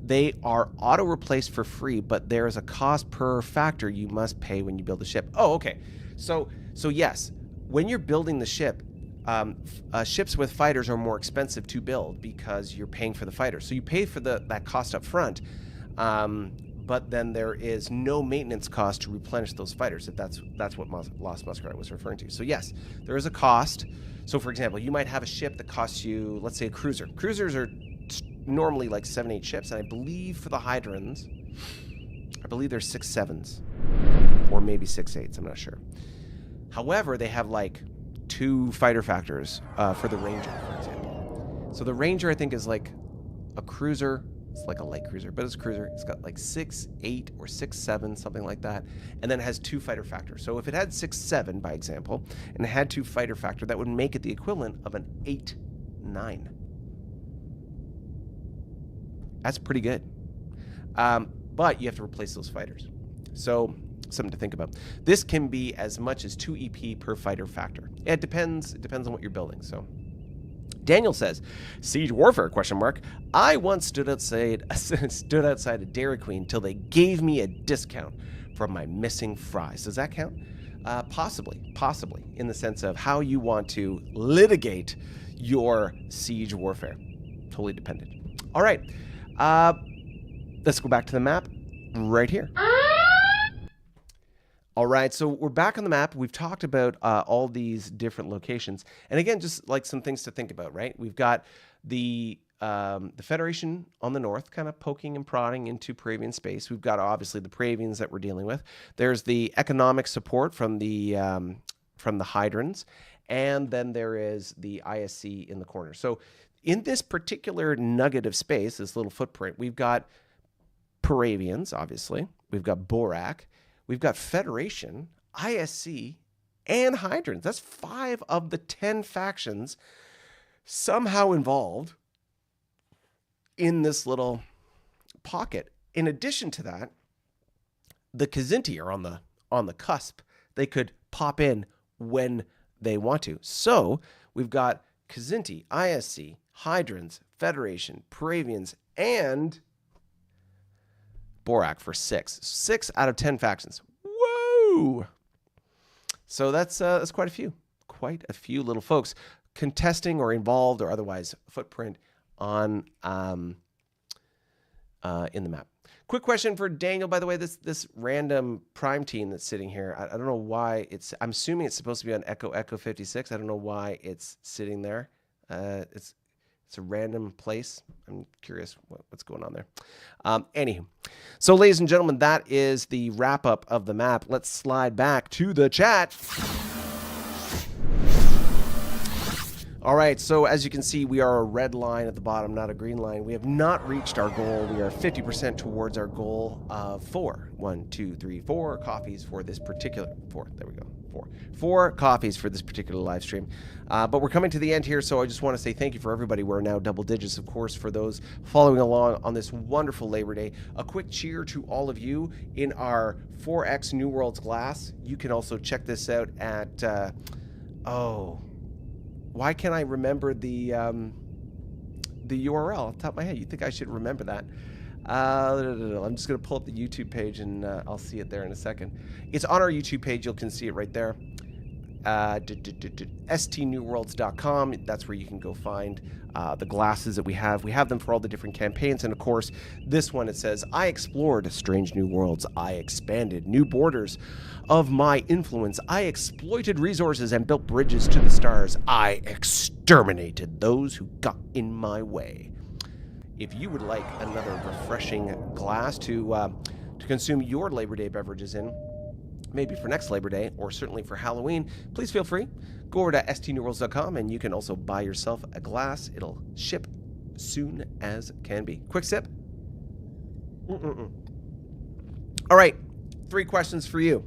They are auto-replaced for free, but there is a cost per factor you must pay when you build a ship. Oh, okay. So yes, when you're building the ship, ships with fighters are more expensive to build because you're paying for the fighters. So you pay for that cost up front, but then there is no maintenance cost to replenish those fighters, if that's what Lost Muskrat was referring to. So yes, there is a cost. So for example, you might have a ship that costs you, let's say a cruiser. Cruisers are normally like 7-8 ships, and I believe for the Hydrons, I believe there's 6-7s, or maybe 6-8s, I'm not sure. However, they have like 2 fighter factors for the Ranger, for example. So the Ranger, I think, is like a cruiser. It's like a light cruiser, but it's a cruiser. It's got like 6-8 or 6-7, something like that, and then it has 2 fighter factors. So if it had 6-7, by example, and it had 2 fighter factor, that would make it the equivalent of an 8-9. That's pretty good. But you have to replace those fighters. So something to think about. This can be as much as 2 EP per fighter factor. It depends on what you're building. So Daniel says, Siege Warfare, ? I once stood outside a Dairy Queen till they gave me a discount for my missing fries. Does that count? Possibly, in the sense of how you want to litigate your Siege Warfare. Totally dependent. All right. Let's go back to the map right here. All right, so we're back on the map. We've talked about all these different locations. And again, just like some things to think about, right? We've got the Federation on the north kind of poking and prodding into Paravian space. We've got obviously the Paravians that we're dealing with. There's the economic support from the Hydrons. And then there is the ISC in the corner. So in this particular nugget of space, this little footprint, we've got Paravians, obviously. We've got Borak. We've got Federation, ISC, and Hydrons. That's 5 of the 10 factions somehow involved in this little pocket. In addition to that, the Kzinti are on the cusp. They could pop in when they want to. So we've got Kzinti, ISC, Hydrons, Federation, Paravians, and Borak for 6. 6 out of 10 factions. Whoa! So that's quite a few. Quite a few little folks contesting or involved or otherwise footprint on in the map. Quick question for Daniel, by the way, this random prime team that's sitting here, I don't know why I'm assuming it's supposed to be on Echo 56. I don't know why it's sitting there. It's It's a random place. I'm curious what's going on there. Anywho, so ladies and gentlemen, that is the wrap up of the map. Let's slide back to the chat. All right, so as you can see, we are a red line at the bottom, not a green line. We have not reached our goal. We are 50% towards our goal of 4 coffees for this particular, 4, there we go, 4 coffees for this particular live stream. But we're coming to the end here, so I just want to say thank you for everybody. We're now double digits, of course, for those following along on this wonderful Labor Day. A quick cheer to all of you in our 4X New Worlds glass. You can also check this out at, why can't I remember the URL off the top of my head? You'd think I should remember that. I'm just going to pull up the YouTube page, and I'll see it there in a second. It's on our YouTube page. You can see it right there. stnewworlds.com. That's where you can go find the glasses that we have. We have them for all the different campaigns. And of course, this one, it says, I explored strange new worlds. I expanded new borders of my influence. I exploited resources and built bridges to the stars. I exterminated those who got in my way. If you would like another refreshing glass to consume your Labor Day beverages in, maybe for next Labor Day or certainly for Halloween, please feel free. Go over to stnewworlds.com and you can also buy yourself a glass. It'll ship soon as can be. Quick sip. All right, 3 questions for you,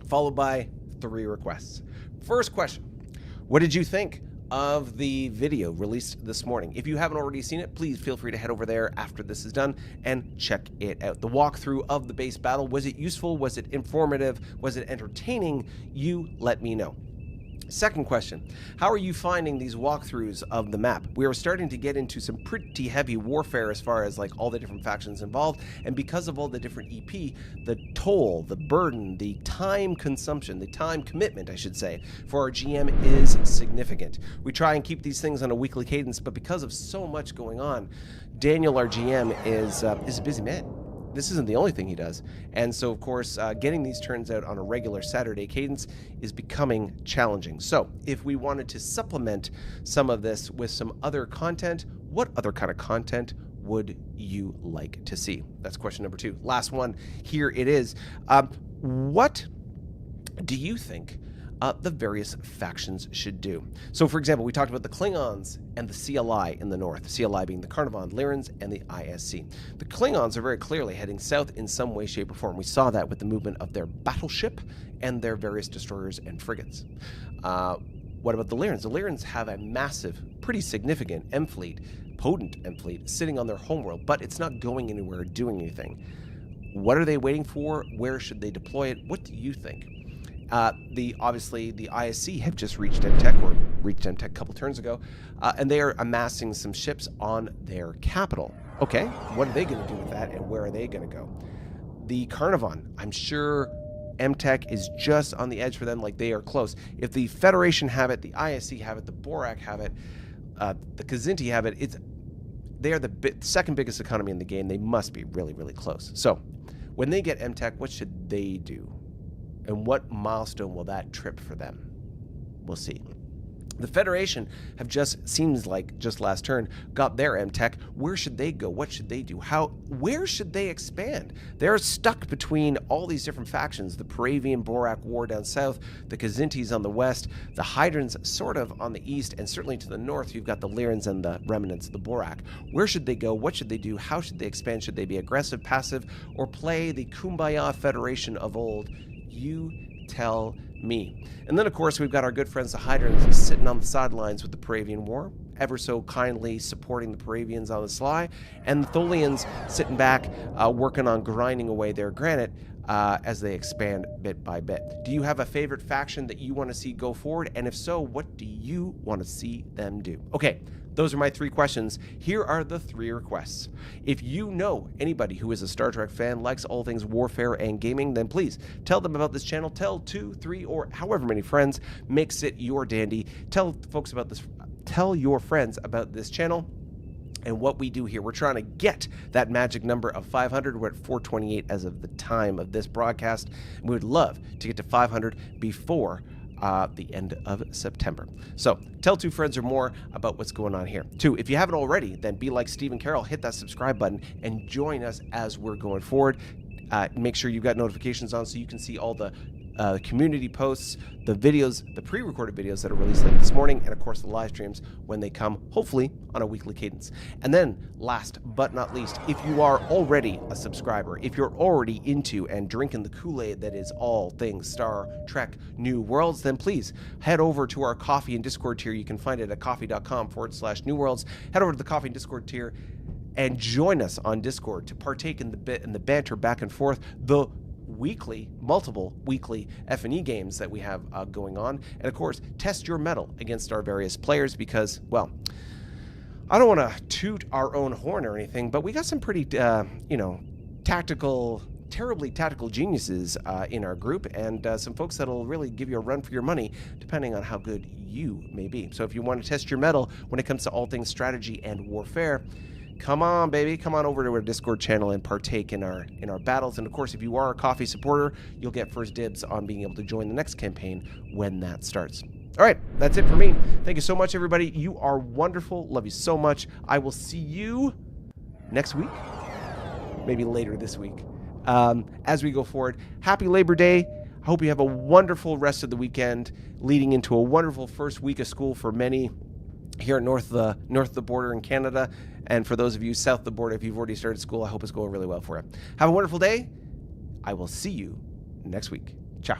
followed by 3 requests. First question, what did you think of the video released this morning? If you haven't already seen it, please feel free to head over there after this is done and check it out. The walkthrough of the base battle, was it useful? Was it informative? Was it entertaining? You let me know. Second question, how are you finding these walkthroughs of the map? We are starting to get into some pretty heavy warfare as far as like all the different factions involved, and because of all the different EP, the toll, the burden, the time consumption, the time commitment, I should say, for our GM is significant. We try and keep these things on a weekly cadence, but because of so much going on, Daniel, our GM, is a busy man. This isn't the only thing he does. And so, of course, getting these turns out on a regular Saturday cadence is becoming challenging. So if we wanted to supplement some of this with some other content, what other kind of content would you like to see? That's question number 2. Last one, here it is. What do you think the various factions should do? So, for example, we talked about the Klingons and the CLI in the north, CLI being the Carnivon, Lyrans, and the ISC. The Klingons are very clearly heading south in some way, shape, or form. We saw that with the movement of their battleship and their various destroyers and frigates. What about the Lyrans? The Lyrans have a massive, pretty significant M fleet, potent M fleet, sitting on their homeworld, but it's not going anywhere or doing anything. What are they waiting for? Where should they deploy it? What do you think? Obviously, the ISC have just reached MTech a couple turns ago, and they are amassing some ships on their capital. Okay, what are they going to do with that, and where are they going to go? The Carnivon, I'm sure MTech is just on the edge for them, like they are close. If the Federation have it, the ISC have it, the Borak have it, the Kzinti have it, they are the second biggest economy in the game. They must be really, really close. So when they get MTech, what should they do? And what milestone will that trip for them? We'll see. The Federation have seems like just last turn, got their MTech. Where should they go? What should they do? Where should they expand? They're stuck between all these different factions. The Paravian Borak war down south, the Kzintis on the west, the Hydrans sort of on the east, and certainly to the north, you've got the Lyrans and the remnants of the Borak. Where should they go? What should they do? How should they expand? Should they be aggressive, passive, or play the Kumbaya Federation of old? You tell me. And then, of course, we've got our good friends, the Hydrans, sitting on the sidelines with the Paravian War, ever so kindly supporting the Paravians on the sly, and the Tholians sitting back, working on grinding away their granite as they expand bit by bit. Do you have a favorite faction that you want to see go forward? And if so, what do you want to see them do? Okay, those are my 3 questions. Here are the 3 requests. If you know anybody who is a Star Trek fan, likes all things warfare and gaming, then please tell them about this channel. Tell 2, 3, or however many friends makes it your dandy. Tell folks about this. Tell your friends about this channel and what we do here. We're trying to get that magic number of 500. We're at 428 as of the time of this broadcast. We would love to get to 500 before the end of September. So tell 2 friends or more about what's going on here. 2, if you haven't already, then be like Steve and Carol, hit that subscribe button and join us as we're going forward. Make sure you've got notifications on so you can see all the community posts, the videos, the pre-recorded videos that are released like this morning, and of course the live streams when they come, hopefully on a weekly cadence. And then last but not least, if you are already a subscriber, if you're already into and drinking the Kool-Aid that is all things Star Trek New Worlds, then please head over to our Coffee and Discord tier. You can find it at coffee.com/New Worlds. Head over to the Coffee and Discord tier and join us on Discord to partake in the banter back and forth, the multiple weekly F&E games that we have going on, and of course test your mettle against our various players, because, well, I don't want to toot our own horn or anything, but we got some pretty terribly tactical geniuses in our group, and some folks that'll really give you a run for your money depending on how good you may be. So if you want to test your mettle when it comes to all things strategy and warfare, come on, baby. Come on over to our Discord channel and partake in our battles. And of course, if you are a coffee supporter, you'll get first dibs on being able to join the next campaign when that starts. All right, that's it for me. Thank you so much, everybody. You are wonderful. Love you so much. I will see you next week, maybe later this week, as we go forward. Happy Labor Day. I hope you have a wonderful rest of the weekend, leading into a wonderful first week of school for many here north of the border in Canada. And for those of you south of the border, if you've already started school, I hope it's going really well for you. Have a wonderful day. I will see you next week. Ciao.